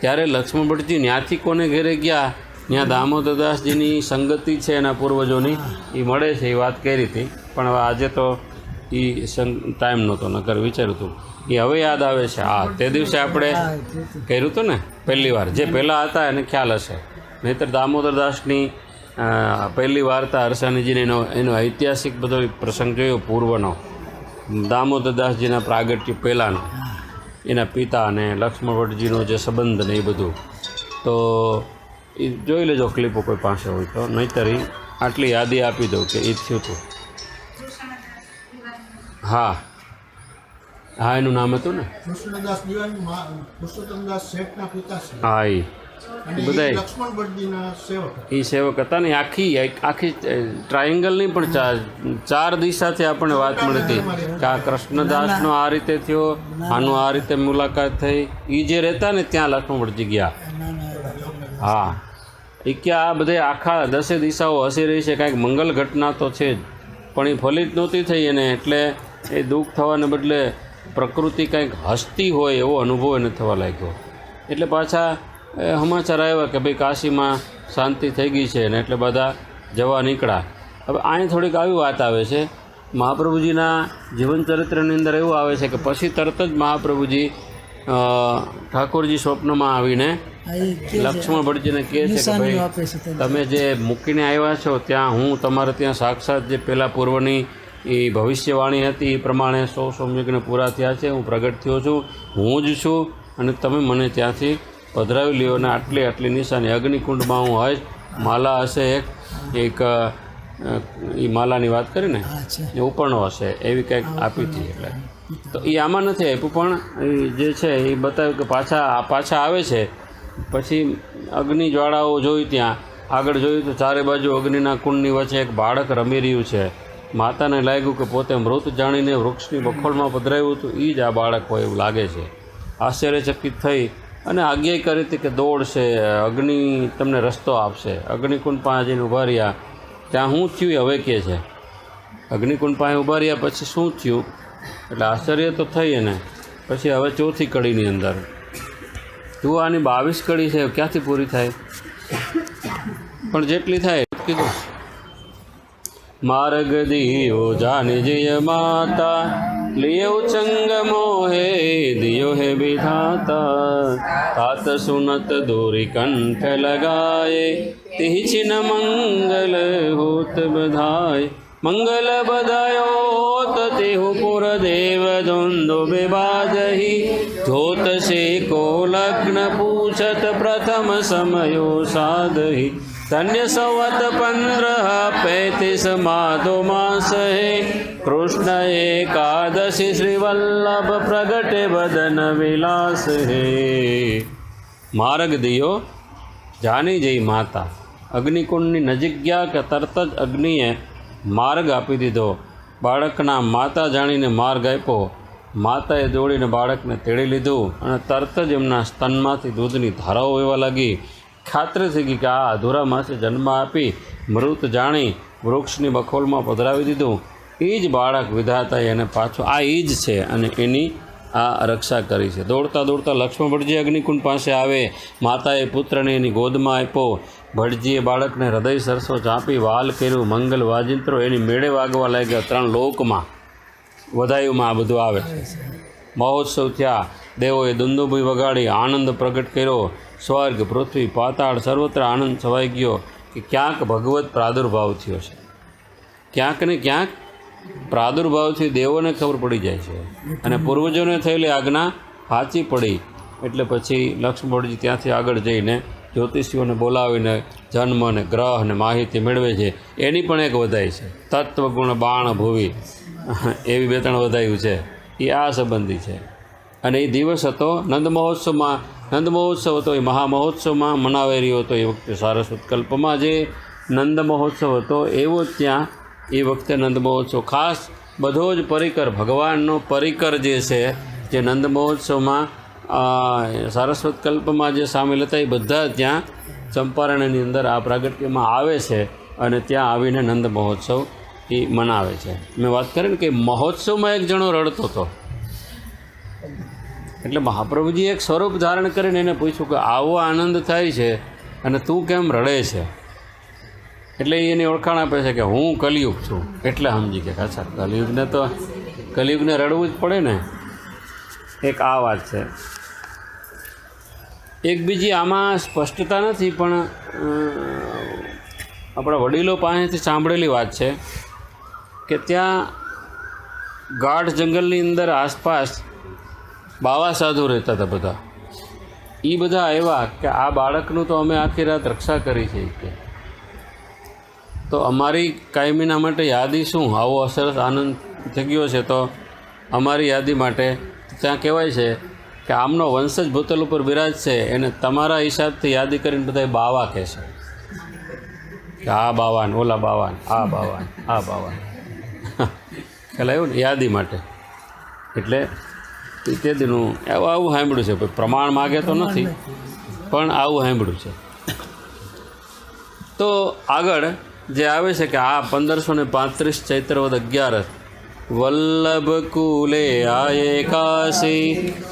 A: ત્યારે લક્ષ્મણભટ્ટજી ત્યાંથી કોને ઘેરે ગયા, ત્યાં દામોદરદાસજીની સંગતિ છે એના પૂર્વજોની એ મળે છે એ વાત કરી હતી. પણ હવે આજે તો એ ટાઈમ નહોતો, નકર વિચાર્યું હતું. એ હવે યાદ આવે છે. હા, તે દિવસે આપણે કર્યું હતું ને પહેલી વાર. જે પહેલાં હતા એને ખ્યાલ હશે. નહીંતર દામોદરદાસની પહેલી વાર્તા હરસાણીજીને એનો ઐતિહાસિક બધો પ્રસંગ જોયો પૂર્વનો. દામોદરદાસજીના પ્રાગટ્ય પહેલાંનો, એના પિતા અને લક્ષ્મણભટ્ટજીનો જે સંબંધ ને એ બધું તો એ જોઈ લેજો ક્લિપો કોઈ પાસે હોય તો. નહીંતર આટલી યાદી આપી દઉં કે એ થયું હતું. હા હા, એનું નામ હતું ને હા, એ બધા એ સેવક હતા ને. આખી ટ્રાયેંગલની પણ 4 દિશાથી આપણને વાત મળી હતી કે આ કૃષ્ણદાસનો આ રીતે થયો, આનું આ રીતે મુલાકાત થઈ. એ જે રહેતા ને ત્યાં લક્ષ્મણભટ્ટજી ગયા. હા, એ કે આ બધે આખા 10 દિશાઓ હસી રહી છે, કાંઈક મંગલ ઘટના તો છે જ, પણ એ ફલિત નહોતી થઈ એને. એટલે એ દુઃખ થવાને બદલે પ્રકૃતિ કંઈક હસતી હોય એવો અનુભવ એને થવા લાગ્યો. એટલે પાછા સમાચાર આવ્યા કે ભાઈ કાશીમાં શાંતિ થઈ ગઈ છે ને એટલે બધા જવા નીકળ્યા. હવે અહીં થોડીક આવી વાત આવે છે મહાપ્રભુજીના જીવનચરિત્રની અંદર. એવું આવે છે કે પછી તરત જ મહાપ્રભુજી ઠાકોરજી સ્વપ્નમાં આવીને લક્ષ્મણભટ્ટજીને કહે છે કે ભાઈ તમે જે મૂકીને આવ્યા છો ત્યાં હું તમારે ત્યાં સાક્ષાત જે પહેલાં પૂર્વની એ ભવિષ્યવાણી હતી એ પ્રમાણે 100 સોમયજ્ઞ પૂરા થયા છે. હું પ્રગટ થયો છું, હું જ છું અને તમે મને ત્યાંથી પધરાવી લ્યો. અને આટલી નિશાની અગ્નિકુંડમાં હું હશ, માલા હશે એક એ માલાની વાત કરીને એ ઉપરનો હશે એવી કંઈક આપી હતી. એટલે તો એ આમાં નથી આપ્યું, પણ જે છે એ બતાવ્યું કે પાછા આવે છે. પછી અગ્નિ જ્વાળાઓ જોઈ, ત્યાં આગળ જોયું તો ચારે બાજુ અગ્નિના કુંડની વચ્ચે એક બાળક રમી રહ્યું છે. માતાને લાગ્યું કે પોતે મૃત જાણીને વૃક્ષની બખોલમાં પધરાવ્યું હતું એ જ આ બાળક હોય એવું લાગે છે. આશ્ચર્યચકિત થઈ અને આજ્ઞા કરી હતી કે દોડશે, અગ્નિ તમને રસ્તો આપશે. અગ્નિકુંડ પાસે જઈને ઊભા રહ્યા ત્યાં શું થયું એ હવે કહે છે. અગ્નિકુંડ પાસે ઊભા રહ્યા પછી શું થયું એટલે આશ્ચર્ય તો થઈ એને. પછી હવે ચોથી કડીની અંદર તું આની 22 કડી છે ક્યાંથી પૂરી થાય, પણ જેટલી થાય કીધું. માર્ગ દિયો જાની જય માતા, लियो चंग मोहे दियो है विधाता, तात सुनत दोरी कंठ लगाए, तिहि छिन मंगल होत बधाय. मंगल बधायो तेहु पुर देव द्वंद्व विवादहि, धोत से को लग्न पूछत प्रथम समयो साधहि. धन्य संवत 1535 माधो मास है, कृष्ण एकादशी श्रीवल्लभ प्रगटे वदन विलास है. मार्ग दियो जानी जई माता. अग्निकुंडनी नजीक गया कि तरत ज अग्निए मार्ग आपी दीधो. बाळकना माता जाणीने मार्ग आप्यो. माताए दौड़ीने बाळकने तेड़ी लीधुं अने तरत ज एमना स्तनमांथी दूधनी धाराओ वहेवा लागी. खातरी थी गई कि आ अधूरा मासे जन्म आपी मृत जाणी वृक्षनी बखोलमां पधरावी दीधुं. ए ज बाळक विधाताए एने पाछो आ ए ज छे अने एनी आ रक्षा करी छे. दौड़ता दौड़ता लक्ष्मण भटजी अग्निकुंड पासे आवे. माताए पुत्रने एनी गोदमां आप्यो. भटजीए बाळकने हृदय सरसो चापी वाल कर्युं. मंगल वाजिंत्रो एनी मेळे वागवा लाग्या. 3 लोकमां वधायुमां आ बधुं आवे छे. महोत्सव थया. देवोए दुंदुभी वगाड़ी आनंद प्रगट कर्यो. स्वर्ग पृथ्वी पाताळ सर्वत्र आनंद छवाई गयो कि क्यांक भगवत प्रादुर्भाव थयो छे. क्यांक ने क्यांक प्रादुर्भावथी देवोने खबर पड़ी जाय छे अने पूर्वजोने थयेली आज्ञा साची पड़ी. एटले पछी लक्ष्मणजी त्यांथी आगळ जईने ज्योतिषीओने बोलावीने जन्म ने ग्रह ने माहिती मेळवे छे. एनी पण एक वधाई छे. तत्वगुण बाण भुवी एवी 2-3 वधाई छे. ए आ संबंधी छे. अने ए दिवस हतो नंद महोत्सवमां. नंद महोत्सव હતો એ મહામહોત્સવમાં મનાવાઈ રહ્યો હતો. એ વખતે સારસ્વત કલ્પમાં જે નંદ મહોત્સવ હતો એવો ત્યાં એ વખતે નંદ મહોત્સવ ખાસ બધો જ પરિકર ભગવાનનો પરિકર જે છે જે નંદ મહોત્સવમાં સારસ્વત કલ્પમાં જે સામેલ હતા એ બધા ત્યાં ચંપારણની અંદર આ પ્રાગટ્યમાં આવે છે અને ત્યાં આવીને નંદ મહોત્સવ એ મનાવે છે. મેં વાત કરી ને કે મહોત્સવમાં એક જણો રડતો હતો એટલે મહાપ્રભુજી એક સ્વરૂપ ધારણ કરીને એને પૂછ્યું કે આવો આનંદ થાય છે અને તું કેમ રડે છે. એટલે એની ઓળખાણ આપે છે કે હું કલિયુગ છું. એટલે સમજી કે અચ્છા કલિયુગને રડવું જ પડે ને. એક આ વાત છે. એક બીજી આમાં સ્પષ્ટતા નથી પણ આપણા વડીલો પાસેથી સાંભળેલી વાત છે કે ત્યાં ગાઢ જંગલની અંદર આસપાસ બાવા સાધુ રહેતા હતા બધા. એ બધા આવ્યા કે આ બાળકનું તો અમે આખી રાત રક્ષા કરી છે કે તો અમારી કાયમીના માટે યાદી શું. આવો સરસ આનંદ થઈ ગયો છે તો અમારી યાદી માટે ત્યાં કહેવાય છે કે આમનો વંશજ ભૂતલ ઉપર બિરાજશે એને તમારા હિસાબથી યાદી કરીને બધા બાવા કહેશે કે આ બાવાન ઓલા બાવાન આ બાવાન આ બાવાન ખ્યાલ આવ્યો ને યાદી માટે. એટલે તે દીનું આવું સાંભળ્યું છે. પ્રમાણ માગે તો નથી પણ આવું સાંભળ્યું છે. તો આગળ જે આવે છે કે આ 1535 ચૈત્રવદ 11 वल्लभ कूले आये काशी,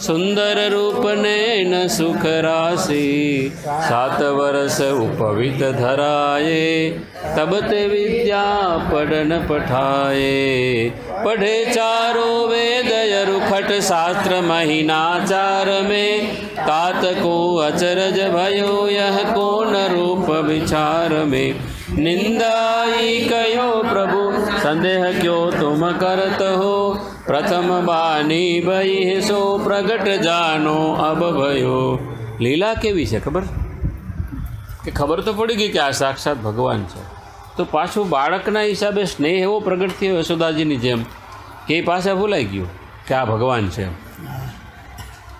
A: सुंदर रूप नैन सुख राशि। 7 वर्ष उपवित धराए, तब ते विद्या पढ़न पठाए। पढ़े चारों वेद यरुखट शास्त्र महीनाचार में, तात को अचरज भयो यह कौन रूप विचार में। निंदाई कयो प्रभु संदेह क्यों तुम करत हो, प्रथम बानी भई सो प्रगट जानो अब भयो। लीला केवी है खबर कि खबर तो पड़ी गई कि आ साक्षात भगवान है, तो पाछू बाळकना हिसाबे स्नेह एवो प्रगट थयो यशोदाजीनी जेम के पासे भूलाई गयो कि आ भगवान है।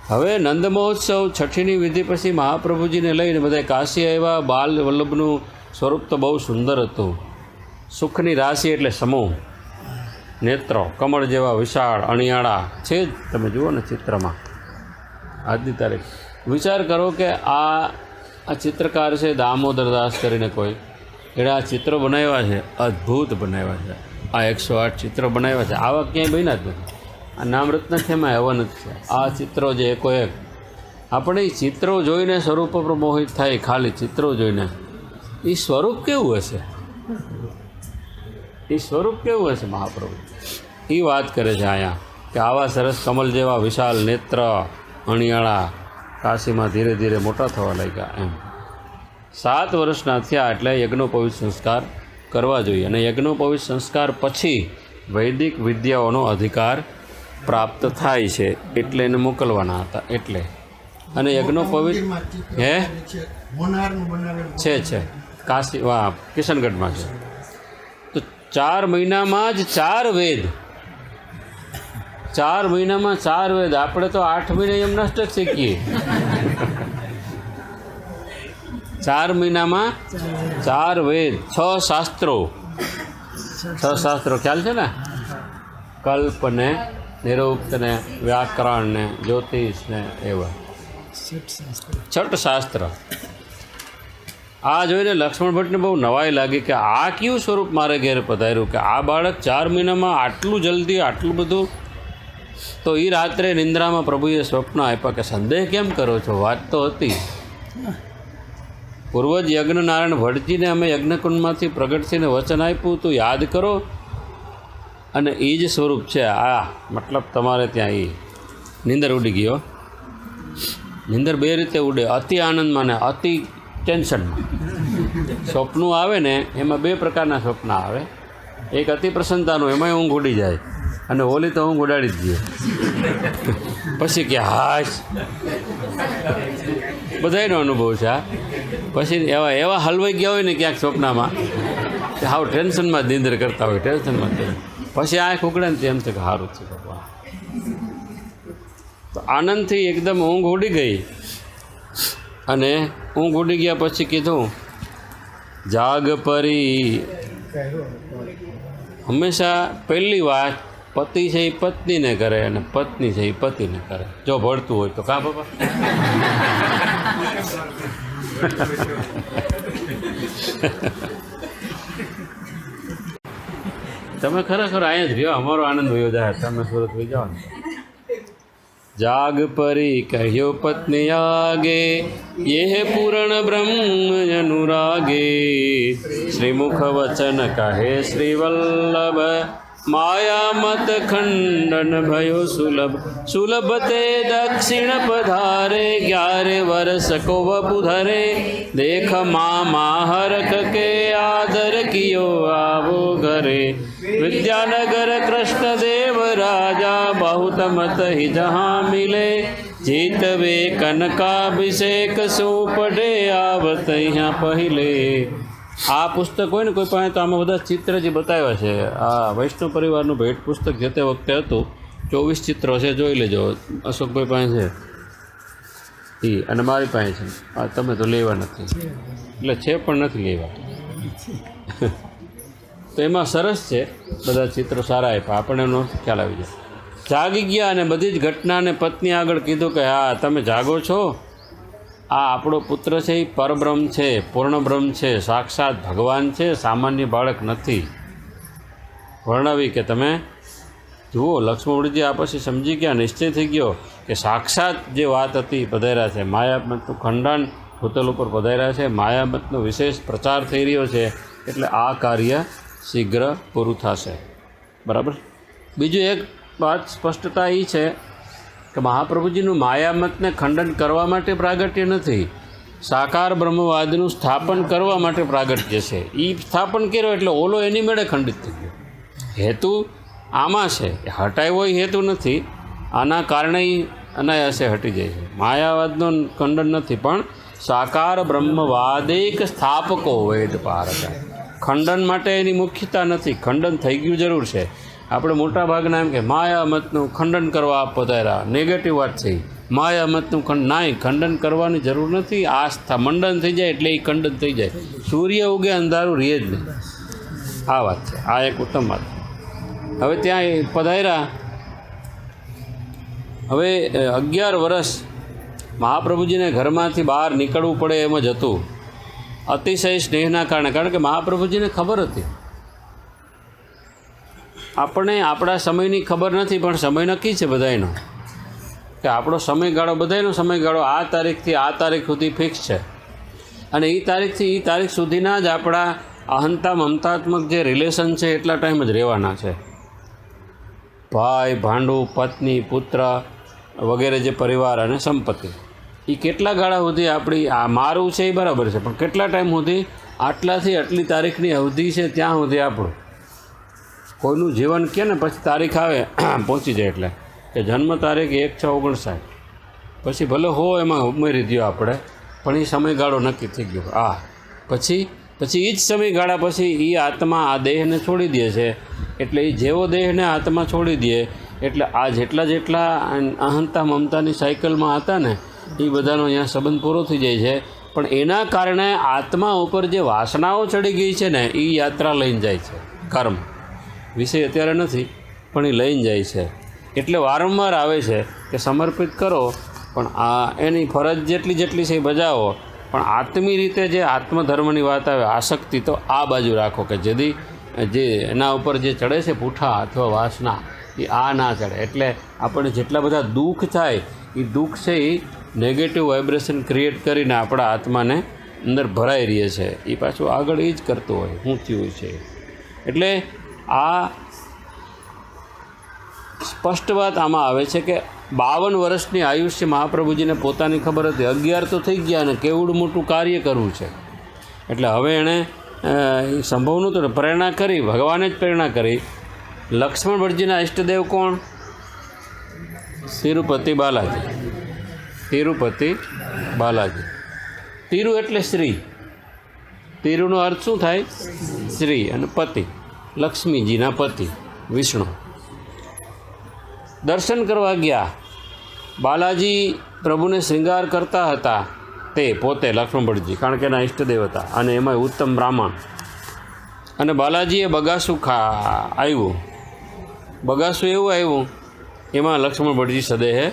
A: हवे नंद महोत्सव छठीनी विधि पछी महाप्रभुजीने लईने बधाय काशी आव्या। बाल वल्लभनुं स्वरूप तो बहुत सुंदर हतुं। सुखनी राशि एटले समूह, नेत्रो कमळ जेवा विशाळ अणियाळा छे ज। तमे जुओ ने चित्रमां आजनी तारीख विचार करो कि आ चित्रकार छे दामोदरदास करीने कोई, એટલે આ ચિત્રો બનાવ્યા છે, અદ્ભુત બનાવ્યા છે. આ 108 ચિત્રો બનાવ્યા છે, આવા ક્યાંય બન્યા જ નથી. આ નામરત્ન ખેમાં એવા નથી છે. આ ચિત્રો જે એકો એક, આપણે એ ચિત્રો જોઈને સ્વરૂપ પર મોહિત થાય. ખાલી ચિત્રો જોઈને એ સ્વરૂપ કેવું હશે, એ સ્વરૂપ કેવું હશે મહાપ્રભુ, એ વાત કરે છે અહીંયા કે આવા સરસ કમલ જેવા વિશાળ નેત્ર અણિયાળા કાશીમાં ધીરે ધીરે મોટા થવા લાગ્યા. એમ 7 વર્ષના થયા એટલે યજ્ઞોપવિત સંસ્કાર કરવા જોઈએ, અને યજ્ઞોપવિત સંસ્કાર પછી વૈદિક વિદ્યાઓનો અધિકાર પ્રાપ્ત થાય છે, એટલે એને મોકલવાના હતા. એટલે અને યજ્ઞોપવિત છે કાશી કિશનગઢમાં છે. તો 4 મહિનામાં જ 4 વેદ, 4 મહિનામાં 4 વેદ. આપણે તો 8 મહિને એમ નષ્ટ જ શીખીએ. 4 મહિનામાં 4 વેદ, 6 શાસ્ત્રો. 6 શાસ્ત્રો ખ્યાલ છે ને? કલ્પ ને, નિરુક્ત ને, વ્યાકરણ ને, જ્યોતિષ ને, એવા 6 શાસ્ત્ર. આ જોઈને લક્ષ્મણ ભટ્ટને બહુ નવાઈ લાગી કે આ કયું સ્વરૂપ મારે ઘેર પધાર્યું, કે આ બાળક 4 મહિનામાં આટલું જલ્દી આટલું બધું. તો એ રાત્રે નિંદ્રામાં પ્રભુએ સ્વપ્ન આપ્યા કે સંદેહ કેમ કરો છો? વાત તો હતી, પૂર્વજ યજ્ઞ નારાયણ ભટ્ટજીને અમે યજ્ઞકુંડમાંથી પ્રગટ થઈને વચન આપ્યું તો યાદ કરો, અને એ જ સ્વરૂપ છે આ. મતલબ તમારે ત્યાં એ નિંદર ઉડી ગયો. નિંદર 2 રીતે ઉડે, અતિ આનંદમાં ને અતિ ટેન્શનમાં. સ્વપ્નું આવે ને એમાં 2 પ્રકારના સ્વપ્ન આવે. એક અતિ પ્રસન્નતાનું, એમાંય ઊંઘ ઉડી જાય, અને ઓલી તો ઊંઘ ઉડાડી જ દે. પછી કે હાશ, બધાયનો અનુભવ છે આ. પછી એવા હલવાઈ ગયા હોય ને ક્યાંક સ્વપ્નમાં, કે હાવ ટેન્શનમાં જ નિંદર કરતા હોય, ટેન્શનમાં જ. પછી આંખ ઉકળે ને તેમ છે કે સારું છે ભગવાન. તો આનંદથી એકદમ ઊંઘ ઉડી ગઈ, અને ઊંઘ ઉડી ગયા પછી કીધું જાગ પરી. હંમેશા પહેલી વાત પતિ છે એ પત્નીને કરે, અને પત્ની છે એ પતિને કરે. જો ભળતું હોય તો કા બાપા? તમે ખરેખર અહીંયા જ રહ્યો, અમારો આનંદ વયો જાય, તમે સુરત વહી જાઓ ને. જાગ પરી કહ્યો પત્ની આગે, યે પૂરણ બ્રહ્મ અનુરાગે. શ્રીમુખ વચન કહે શ્રી વલ્લભ, માયા મત ખંડન ભયો સુલભ. સુલભ તે દક્ષિણ પધારે, 11 વર્ષ કો વપુધરે. દેખ મામા હરખ કે આદર કિયો આવો ઘરે. વિદ્યાનગર કૃષ્ણ દેવ રાજા, બહુત મત હિ જहाँ મિલે. જીતવે કનકાભિષેક શું પઢે, આવત અહીંયા પહેલે. આ પુસ્તક હોય ને કોઈ પાસે તો આમાં બધા ચિત્ર જે બતાવ્યા છે. આ વૈષ્ણવ પરિવારનું ભેટ પુસ્તક જે તે વખતે હતું. 24 ચિત્રો છે, જોઈ લેજો. અશોકભાઈ પાસે છે એ, અને મારી પાસે છે. આ તમે તો લેવા નથી, એટલે છે પણ નથી લેવા. તો એમાં સરસ છે, બધા ચિત્રો સારા આપ્યા, આપણને એનો ખ્યાલ આવી જાય. જાગી ગયા અને બધી જ ઘટનાને પત્ની આગળ કીધું કે હા તમે જાગો છો, આ આપણો પુત્ર છે એ પરબ્રહ્મ છે, પૂર્ણ બ્રહ્મ છે, સાક્ષાત ભગવાન છે, સામાન્ય બાળક નથી. વર્ણવી કે તમે જુઓ. લક્ષ્મણજી આ પછી સમજી ગયા, નિશ્ચય થઈ ગયો કે સાક્ષાત જે વાત હતી પધાર્યા છે. માયામતનું ખંડન ભૂતલ ઉપર પધાર્યા છે, માયામતનો વિશેષ પ્રચાર થઈ રહ્યો છે, એટલે આ કાર્ય શીઘ્ર પૂરું થશે. બરાબર. બીજું એક વાત સ્પષ્ટતા એ છે કે મહાપ્રભુજીનું માયામતને ખંડન કરવા માટે પ્રાગટ્ય નથી, સાકાર બ્રહ્મવાદનું સ્થાપન કરવા માટે પ્રાગટ્ય છે. એ સ્થાપન કર્યો એટલે ઓલો એની મેળે ખંડિત થઈ ગયો. હેતુ આમાં છે, હટાવ્યો એ હેતુ નથી, આના કારણે અનાયાસે હટી જાય છે. માયાવાદનું ખંડન નથી, પણ સાકાર બ્રહ્મવાદિક સ્થાપકો વેદ પારક. ખંડન માટે એની મુખ્યતા નથી, ખંડન થઈ ગયું જરૂર છે. આપણે મોટા ભાગના એમ કે માયામતનું ખંડન કરવા પધાર્યા, નેગેટિવ વાત છે. માયામતનું ખંડન કરવાની જરૂર નથી. આસ્થા મંડન થઈ જાય એટલે એ ખંડન થઈ જાય. સૂર્ય ઉગે અંધારું રહે જ નહીં. આ વાત છે, આ એક ઉત્તમ વાત. હવે ત્યાં પધાર્યા. હવે 11 વર્ષ મહાપ્રભુજીને ઘરમાંથી બહાર નીકળવું પડે એમ જ હતું. અતિશય સ્નેહના કારણે, કારણ કે મહાપ્રભુજીને ખબર હતી. આપણે આપણા સમયની ખબર નથી, પણ સમય નક્કી છે બધાયનો, કે આપણો સમયગાળો, બધાયનો સમયગાળો આ તારીખથી આ તારીખ સુધી ફિક્સ છે. અને એ તારીખથી એ તારીખ સુધીના જ આપણા અહંતા મમતાત્મક જે રિલેશન છે એટલા ટાઈમ જ રહેવાના છે. ભાઈ, ભાંડું, પત્ની, પુત્ર વગેરે જે પરિવાર અને સંપત્તિ, એ કેટલા ગાળા સુધી આપણી, આ મારું છે એ બરાબર છે, પણ કેટલા ટાઈમ સુધી, આટલાથી આટલી તારીખની અવધિ છે ત્યાં સુધી આપણું. કોઈનું જીવન કે ને પછી તારીખ આવે પહોંચી જાય, એટલે કે જન્મ તારીખ 1/6/59, પછી ભલે હો એમાં ઉમેરી દો આપણે, પણ એ સમયગાળો નક્કી થઈ ગયો. પછી એ જ સમયગાળા પછી એ આત્મા આ દેહને છોડી દે છે. એટલે એ જેવો દેહને આત્મા છોડી દે એટલે આ જેટલા અહંતા મમતાની સાયકલમાં હતા ને એ બધાનો અહીંયા સંબંધ પૂરો થઈ જાય છે. પણ એના કારણે આત્મા ઉપર જે વાસનાઓ ચડી ગઈ છે ને એ યાત્રા લઈને જાય છે. કર્મ વિષય અત્યારે નથી, પણ એ લઈને જાય છે. એટલે વારંવાર આવે છે કે સમર્પિત કરો, પણ આ એની ફરજ જેટલી છે એ બજાવો, પણ આત્મી રીતે જે આત્મધર્મની વાત આવે, આસક્તિ, તો આ બાજુ રાખો કે જેથી જે એના ઉપર જે ચડે છે પૂઠા અથવા વાસના, એ આ ના ચડે. એટલે આપણને જેટલા બધા દુઃખ થાય એ દુઃખ છે એ નેગેટિવ વાઇબ્રેશન ક્રિએટ કરીને આપણા આત્માને અંદર ભરાઈ રહે છે. એ પાછું આગળ એ જ કરતું હોય, શું થયું છે. એટલે આ સ્પષ્ટ વાત આમાં આવે છે કે 52 વર્ષની આયુષ્ય મહાપ્રભુજીને પોતાની ખબર હતી. 11 તો થઈ ગયા અને કેવડું મોટું કાર્ય કરવું છે. એટલે હવે એણે સંભવ નહોતું, પ્રેરણા કરી, ભગવાને જ પ્રેરણા કરી. લક્ષ્મણ ભટ્ટજીના ઇષ્ટદેવ કોણ? તિરુપતિ બાલાજી. તિરુપતિ બાલાજી. તિરુ એટલે શ્રી. તિરુનો અર્થ શું થાય? શ્રી. અને પતિ, લક્ષ્મીજીના પતિ વિષ્ણુ. દર્શન કરવા ગયા. બાલાજી પ્રભુને શૃંગાર કરતા હતા, તે પોતે લક્ષ્મણ ભટ્ટજી, કારણ કે એના ઇષ્ટદેવ હતા, અને એમાં ઉત્તમ બ્રાહ્મણ. અને બાલાજીએ બગાસું આવ્યું. બગાસું એવું આવ્યું, એમાં લક્ષ્મણ ભટ્ટજી સદેહે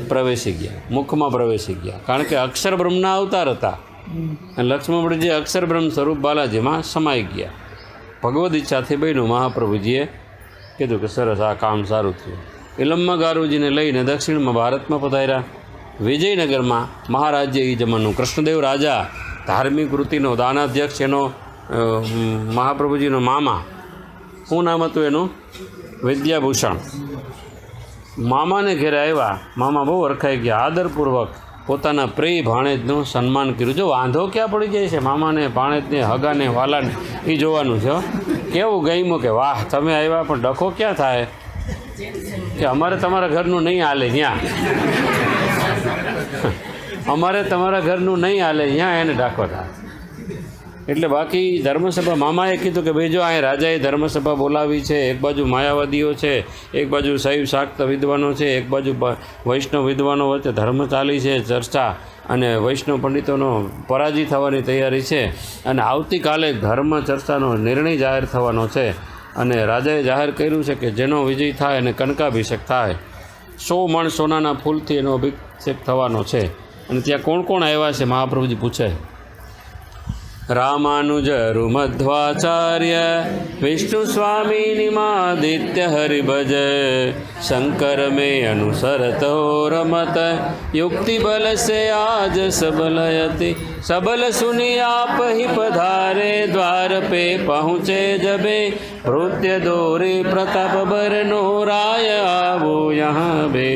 A: પ્રવેશી ગયા, મુખમાં પ્રવેશી ગયા, કારણ કે અક્ષર બ્રહ્મના અવતાર હતા. અને લક્ષ્મણ ભટ્ટજી અક્ષર બ્રહ્મ સ્વરૂપ બાલાજીમાં સમાઈ ગયા. ભગવદ ઈચ્છાથી બન્યું. મહાપ્રભુજીએ કીધું કે સરસ, આ કામ સારું થયું. ઇલમ્મા ગારુજીને લઈને દક્ષિણમાં ભારતમાં પધાર્યા. વિજયનગરમાં મહારાજ્ય એ જમાનું કૃષ્ણદેવ રાજા, ધાર્મિક વૃત્તિનો દાનાધ્યક્ષ, એનો મહાપ્રભુજીનો મામા, શું નામ હતું એનું? વિદ્યાભૂષણ. મામાને ઘેરે આવ્યા. મામા બહુ ઓળખાઈ ગયા. આદરપૂર્વક પોતાના પ્રિય ભાણેજનું સન્માન કર્યું. જો વાંધો ક્યાં પડી જાય છે મામાને, ભાણેજને, હગાને, વાલાને, એ જોવાનું છે. કેવું ગમ્યું કે વાહ તમે આવ્યા, પણ ડખો ક્યાં થાય કે અમારે તમારા ઘરનું નહીં હાલે ત્યાં, અમારે તમારા ઘરનું નહીં હાલે ત્યાં એને ડાકો થાય. એટલે બાકી ધર્મસભા, મામાએ કીધું કે ભાઈ જો અહીં રાજાએ ધર્મસભા બોલાવી છે. એક બાજુ માયાવાદીઓ છે, એક બાજુ શૈવ શાક્ત વિદ્વાનો છે, એક બાજુ વૈષ્ણવ વિદ્વાનો વચ્ચે ધર્મ ચાલી છે ચર્ચા, અને વૈષ્ણવ પંડિતોનો પરાજય થવાની તૈયારી છે. અને આવતીકાલે ધર્મ ચર્ચાનો નિર્ણય જાહેર થવાનો છે. અને રાજાએ જાહેર કર્યું છે કે જેનો વિજય થાય અને કનકાભિષેક થાય, 100 મણ સોનાના ફૂલથી એનો અભિષેક થવાનો છે. અને ત્યાં કોણ કોણ આવ્યા છે? મહાપ્રભુજી પૂછે. રામાનુજરુ મધ્વાચાર્ય, વિષ્ણુ સ્વામી નિમાદિત્ય હરિભજ, શંકર મેં અનુસરતો રમત, યુક્તિ બલ સે આજ સબલયતિ, सबल सुनी आप ही पधारे, द्वार पे पहुँचे जबे, भृत्य दौरे प्रताप बरनो, राय आवो यहाँ बे,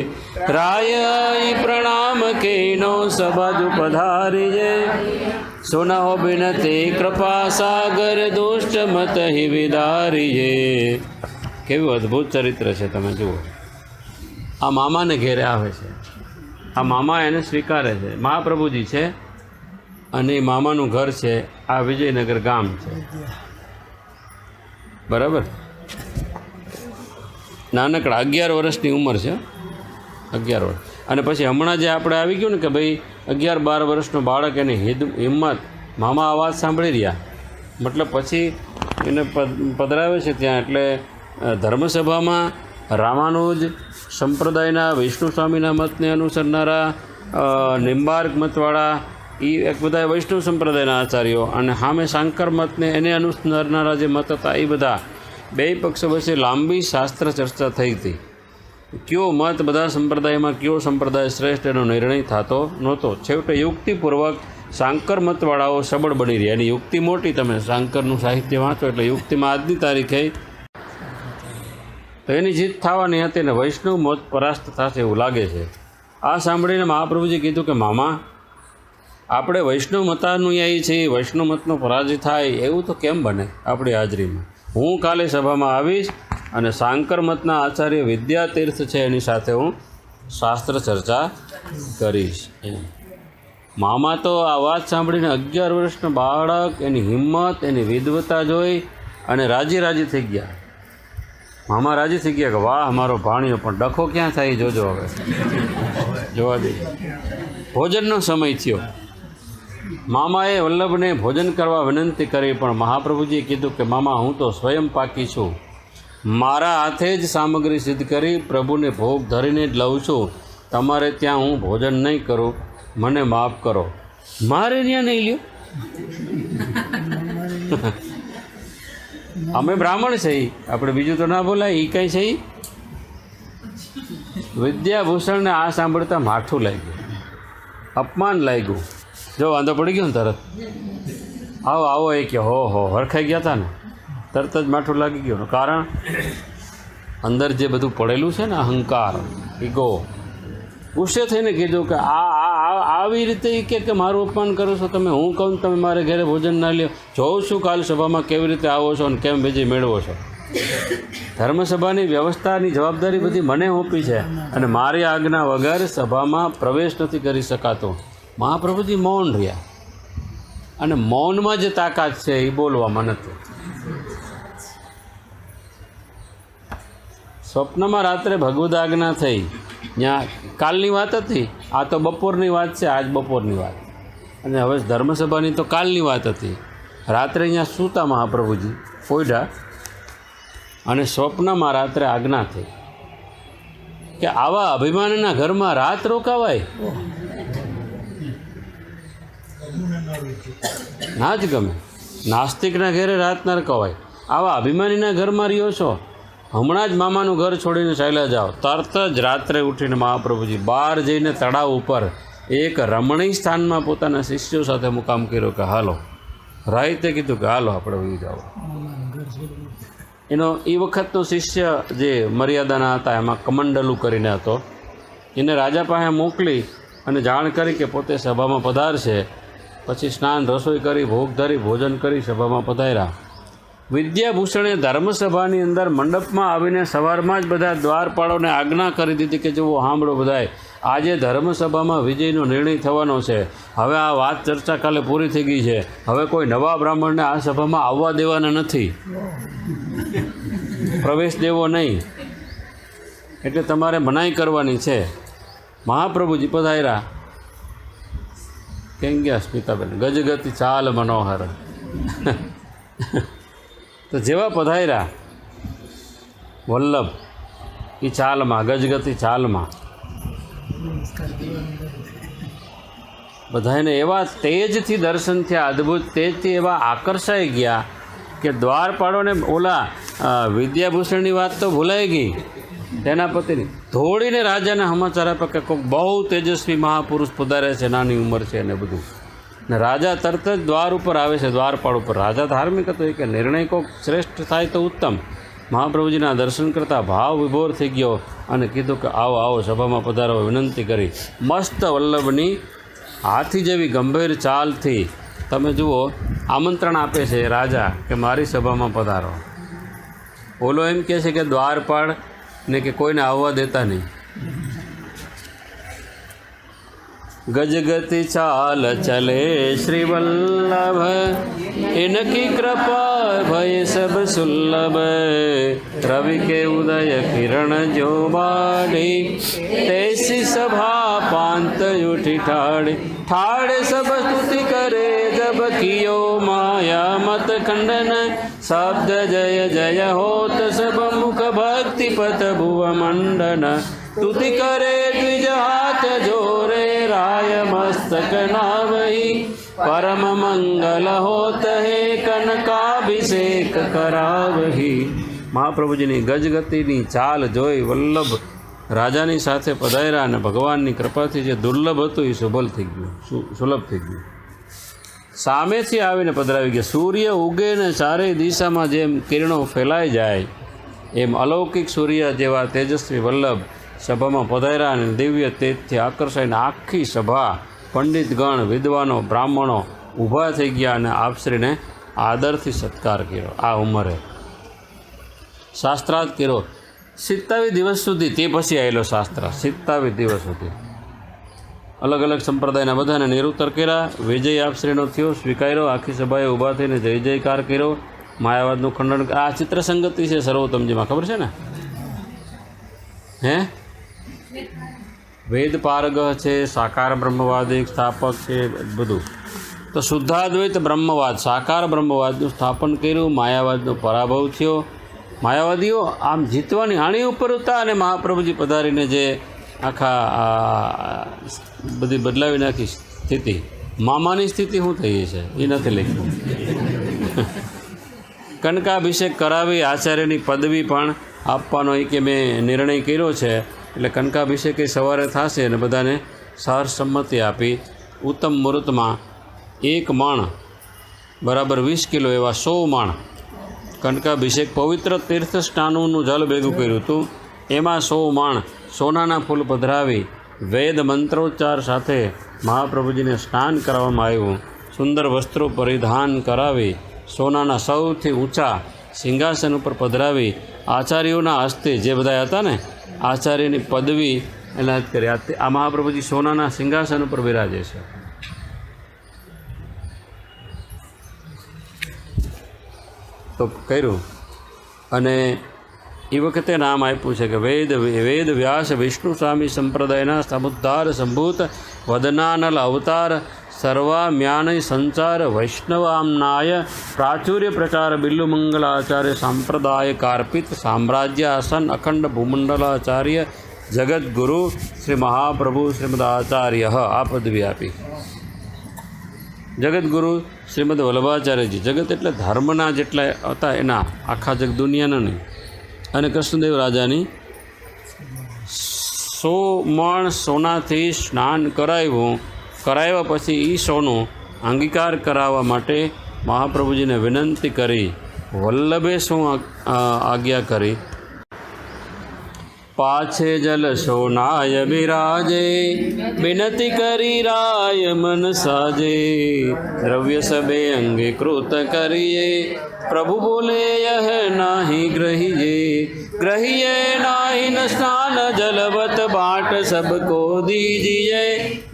A: राय आई प्रणाम केनो, सबाजु पधारिये, सुनहो बिनती कृपा सागर, दुष्ट मत ही विदारिये. કેવું અદ્ભુત ચરિત્ર છે, તમે જુઓ. આ મામાને ઘેરે આવે છે, આ મામા એને સ્વીકારે છે. મહાપ્રભુજી છે અને મામાનું ઘર છે આ વિજયનગર ગામ છે, બરાબર. નાનકડા 11 વર્ષની ઉંમર છે, 11 વર્ષ. અને પછી હમણાં જે આપણે આવી ગયું ને કે ભાઈ 11-12 વર્ષનો બાળક, એની હિંમત, મામા અવાજ સાંભળી રહ્યા, મતલબ પછી એને પધરાવે છે ત્યાં. એટલે ધર્મસભામાં રામાનુજ સંપ્રદાયના, વિષ્ણુ સ્વામીના મતને અનુસરનારા, નિંબાર્ક મતવાળા એ એક બધા વૈષ્ણવ સંપ્રદાયના આચાર્યો અને સામે શાંકર મતને એને અનુસરનારા જે મત હતા એ બધા બે પક્ષ વચ્ચે લાંબી શાસ્ત્ર ચર્ચા થઈ હતી. કયો મત બધા સંપ્રદાયમાં કયો સંપ્રદાય શ્રેષ્ઠ એનો નિર્ણય થતો નહોતો. છેવટે યુક્તિપૂર્વક શાંકર મતવાળાઓ સબળ બની રહ્યા. એની યુક્તિ મોટી, તમે શાંકરનું સાહિત્ય વાંચો એટલે યુક્તિમાં આજની તારીખે તો એની જીત થવાની હતી ને વૈષ્ણવ મત પરાસ્ત થશે એવું લાગે છે. આ સાંભળીને મહાપ્રભુજી કીધું કે મામા, આપણે વૈષ્ણવ મતાનુયાયી છીએ, વૈષ્ણવ મતનો પરાજય થાય એવું તો કેમ બને આપણી હાજરીમાં? હું કાલે સભામાં આવીશ અને શાંકર મતના આચાર્ય વિદ્યાતીર્થ છે એની સાથે હું શાસ્ત્ર ચર્ચા કરીશ. મામા તો આ વાત સાંભળીને 11 વર્ષનો બાળક એની હિંમત, એની વિદ્વતા જોઈ અને રાજી થઈ ગયા. મામા રાજી થઈ ગયા કે વાહ, અમારો ભાણિયો, પણ ડખો ક્યાં થાય જોજો. હવે જોવા દે. ભોજનનો સમય થયો. મામાએ વલ્લભને ભોજન કરવા વિનંતી કરી, પણ મહાપ્રભુજીએ કીધું કે મામા, હું તો સ્વયં પાકી છું. મારા હાથે જ સામગ્રી સિદ્ધ કરી પ્રભુને ભોગ ધરીને જ લઉં છું. તમારે ત્યાં હું ભોજન નહીં કરું, મને માફ કરો. મારે ત્યાં નહીં લ્યો. અમે બ્રાહ્મણ છીએ, આપણે બીજું તો ના બોલાય. એ કંઈ છે. વિદ્યાભૂષણને આ સાંભળતા માઠું લાગ્યું, અપમાન લાગ્યું. જો વાંધો પડી ગયો ને તરત આવો એ કે હો હરખાઈ ગયા હતા ને, તરત જ માઠું લાગી ગયું. કારણ અંદર જે બધું પડેલું છે ને, અહંકાર, ઈગો, ગુસ્સે થઈને કીધું કે આવી રીતે કે મારું અપમાન કરો છો તમે. હું કહું તમે મારે ઘરે ભોજન ના લ્યો. જોઉં છું કાલ સભામાં કેવી રીતે આવો છો અને કેમ વિજય મેળવો છો. ધર્મસભાની વ્યવસ્થાની જવાબદારી બધી મને સોંપી છે અને મારી આજ્ઞા વગર સભામાં પ્રવેશ નથી કરી શકાતો. મહાપ્રભુજી મૌન રહ્યા અને મૌનમાં જે તાકાત છે એ બોલવામાં નથી. સ્વપ્નમાં રાત્રે ભગવદ આજ્ઞા થઈ. ત્યાં કાલની વાત હતી, આ તો બપોરની વાત છે, આજ બપોરની વાત. અને હવે ધર્મસભાની તો કાલની વાત હતી. રાત્રે અહીંયા સૂતા મહાપ્રભુજી પોઈડા અને સ્વપ્નમાં રાત્રે આજ્ઞા થઈ કે આવા અભિમાનના ઘરમાં રાત રોકાવાય ના જ ગમે. નાસ્તિકના ઘરે રાત ના રોકાવાય. આવા અભિમાનીના ઘરમાં રહ્યો છો, હમણાં જ મામાનું ઘર છોડીને ચાલ્યા જાઓ. તરત જ રાત્રે ઉઠીને મહાપ્રભુજી બહાર જઈને તળાવ ઉપર એક રમણીય સ્થાનમાં પોતાના શિષ્યો સાથે મુકામ કર્યો કે હાલો. રાઈતે કીધું કે હાલો આપણે વહી જાઓ. એનો એ વખતનો શિષ્ય જે મર્યાદાના હતા એમાં કમંડલુ કરીને હતો. એને રાજા પાસે મોકલી અને જાણ કરી કે પોતે સભામાં પધારશે. પછી સ્નાન, રસોઈ કરી, ભોગ ધરી, ભોજન કરી સભામાં પધાર્યા. વિદ્યાભૂષણે ધર્મસભાની અંદર મંડપમાં આવીને સવારમાં જ બધા દ્વારપાળોને આજ્ઞા કરી દીધી કે જુઓ, સાંભળો બધાય, આજે ધર્મસભામાં વિજયનો નિર્ણય થવાનો છે. હવે આ વાત ચર્ચા કાલે પૂરી થઈ ગઈ છે. હવે કોઈ નવા બ્રાહ્મણને આ સભામાં આવવા દેવાના નથી, પ્રવેશ દેવો નહીં, એટલે તમારે મનાઈ કરવાની છે. મહાપ્રભુજી પધાર્યા. કેમ ગયા સ્મિતાબેન? ગજગતિ ચાલ મનોહર. તો જેવા પધાર્યા વલ્લભ એ ચાલમાં, ગજગતિ ચાલમાં, બધાને એવા તેજથી દર્શન થયા, અદ્ભુત તેજથી એવા આકર્ષાઈ ગયા કે દ્વારપાળોને ઓલા વિદ્યાભૂષણની વાત તો ભૂલાઈ ગઈ. તેના પતિની ધોળીને રાજાને સમાચાર આપ્યા કે કોઈક બહુ તેજસ્વી મહાપુરુષ પધારે છે, નાની ઉંમર છે ને બધું. ને રાજા તરત જ દ્વાર ઉપર આવે છે, દ્વારપાળ ઉપર. રાજા ધાર્મિક હતો કે નિર્ણય કોઈક શ્રેષ્ઠ થાય તો ઉત્તમ. મહાપ્રભુજીના દર્શન કરતાં ભાવ વિભોર થઈ ગયો અને કીધું કે આવો આવો સભામાં પધારવા વિનંતી કરી. મસ્ત વલ્લભની હાથી જેવી ગંભીર ચાલથી તમે જુઓ આમંત્રણ આપે છે રાજા કે મારી સભામાં પધારો. ઓલો એમ કહે છે કે દ્વારપાળ ને કે કોઈને આવવા દેતા નહીં. ગજગતિ ચાલ ચલે શ્રી વલ્લભ, ઇનકી કૃપા ભય સબ સુલ્લભ. રવિ કે ઉદય કિરણ જો બાડી, તૈસી સભા પાંત ઉઠી ઠાડી. ઠાડે સબ સ્તુતિ કરે જબ કિયો માયા મત ખંડન. શબ્દ જય જય હોત સબ મુખ ભક્તિ પથ ભુવ મંડન. સ્તુતિ કરે દ્વિજ હાથ જોરે राय मस्तक नावही परम मंगल होत है कनकाभिषेक करावही। મહાપ્રભુજીની ગજગતિની ચાલ જોઈ વલ્લભ રાજાની સાથે પધાર્યા અને ભગવાનની કૃપાથી જે દુર્લભ હતું એ સુલભ થઈ ગયું. સામેથી આવીને પધરાવી ગયા. સૂર્ય ઉગે ને ચારેય દિશામાં જેમ કિરણો ફેલાઈ જાય એમ અલૌકિક સૂર્ય જેવા તેજસ્વી વલ્લભ સભામાં પધાર્યા અને દિવ્ય તેજથી આકર્ષાઈને આખી સભા પંડિતગણ, વિદ્વાનો, બ્રાહ્મણો ઊભા થઈ ગયા અને આપશ્રીને આદરથી સત્કાર કર્યો. આ ઉંમરે શાસ્ત્રાર્થ કર્યો 27 દિવસ સુધી. તે પછી આવેલો શાસ્ત્ર 27 દિવસ સુધી. અલગ અલગ સંપ્રદાયના બધાને નિરુત્તર કર્યા. વિજય આપશ્રીનો થયો, સ્વીકાર્યો. આખી સભાએ ઊભા થઈને જય જયકાર કર્યો. માયાવાદનું ખંડન. આ ચિત્ર સંગતિ છે સર્વોત્તમજીમાં, ખબર છે ને? હે વેદ પારગહ છે, સાકાર બ્રહ્મવાદી સ્થાપક છે, બધું. તો શુદ્ધાદ્વૈત બ્રહ્મવાદ, સાકાર બ્રહ્મવાદનું સ્થાપન કર્યું. માયાવાદનો પરાભવ થયો. માયાવાદીઓ આમ જીતવાની હાણી ઉપર હતા અને મહાપ્રભુજી પધારીને જે આખા બધી બદલાવી નાખી સ્થિતિ. મામાની સ્થિતિ શું થઈ છે એ નથી લખ્યું. કનકાભિષેક કરાવી આચાર્યની પદવી પણ આપવાનો એ કે મેં નિર્ણય કર્યો છે. એટલે કનકાભિષેક એ સવારે થશે અને બધાને સહર્ષસંમતિ આપી. ઉત્તમ મુહૂર્તમાં 1 મણ બરાબર 20 કિલો એવા 100 મણ કનકાભિષેક પવિત્ર તીર્થ સ્નાનનું જલ ભેગું કર્યું હતું. એમાં 100 મણ સોનાના ફૂલ પધરાવી વેદ મંત્રોચ્ચાર સાથે મહાપ્રભુજીને સ્નાન કરવામાં આવ્યું. સુંદર વસ્ત્રો પરિધાન કરાવી સોનાના સૌથી ઊંચા સિંહાસન ઉપર પધરાવી આચાર્યોના હસ્તે, જે બધા હતા ને આચાર્યની પદવી એનાયત કરી. આ મહાપ્રભુજી સોનાના સિંહાસન ઉપર બિરાજે છે. તો કર્યું અને એ વખતે નામ આપ્યું છે કે વેદ વ્યાસ વિષ્ણુ સ્વામી સંપ્રદાયના સમુદ્ધાર સંભૂત વદનાનલ અવતાર સર્વામ્યાનય સંચાર વૈષ્ણવામનાય પ્રાચુર્ય પ્રચાર બિલ્લુ મંગલાચાર્ય સંપ્રદાય કાર્પિત સામ્રાજ્ય આસન અખંડ ભૂમંડલાચાર્ય જગદગુરુ શ્રી મહાપ્રભુ શ્રીમદાચાર્ય. આ પદવી આપી. જગદગુરુ શ્રીમદ વલ્લભાચાર્યજી. જગત એટલે ધર્મના જેટલા હતા એના, આખા જગ દુનિયાના નહીં. અને કૃષ્ણદેવ રાજાની 100 મણ સોનાથી સ્નાન કરાવ્યા પછી એ સોનું અંગીકાર કરાવવા માટે મહાપ્રભુજીને વિનંતી કરી. વલ્લભે શું આજ્ઞા કરી? પાછે જલ સોનાય બિરાજે વિનતી કરી રાય મન સાજે દ્રવ્ય સબે અંગે કૃત કરીએ પ્રભુ બોલે યહ નાહી ગ્રહીએ નાહી ન સ્નાન જલવત बाट सबको दीजिए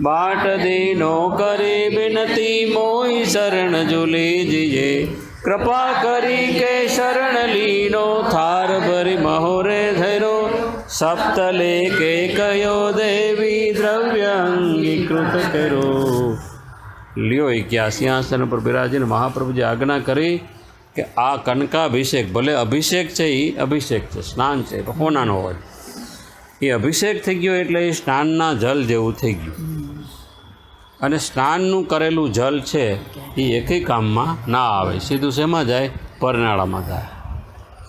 A: बाट देनो करे बिनती मोहि शरण जो लीजिए कृपा करी के शरण लीनो थार भरी महोरे धरो सप्तले के कयो देवी द्रव्य अंगीकृत करो. લ્યો ક્યાં સિંહાસન પર બિરાજીને મહાપ્રભુજી આજ્ઞા કરી કે આ કનકાભિષેક, ભલે અભિષેક છે એ અભિષેક છે, સ્નાન છે હોનાનો હોય, એ અભિષેક થઈ ગયો એટલે એ સ્નાનના જલ જેવું થઈ ગયું. અને સ્નાનનું કરેલું જલ છે એ એકેય કામમાં ના આવે, સીધું શેમાં જાય? પરનાળામાં જાય.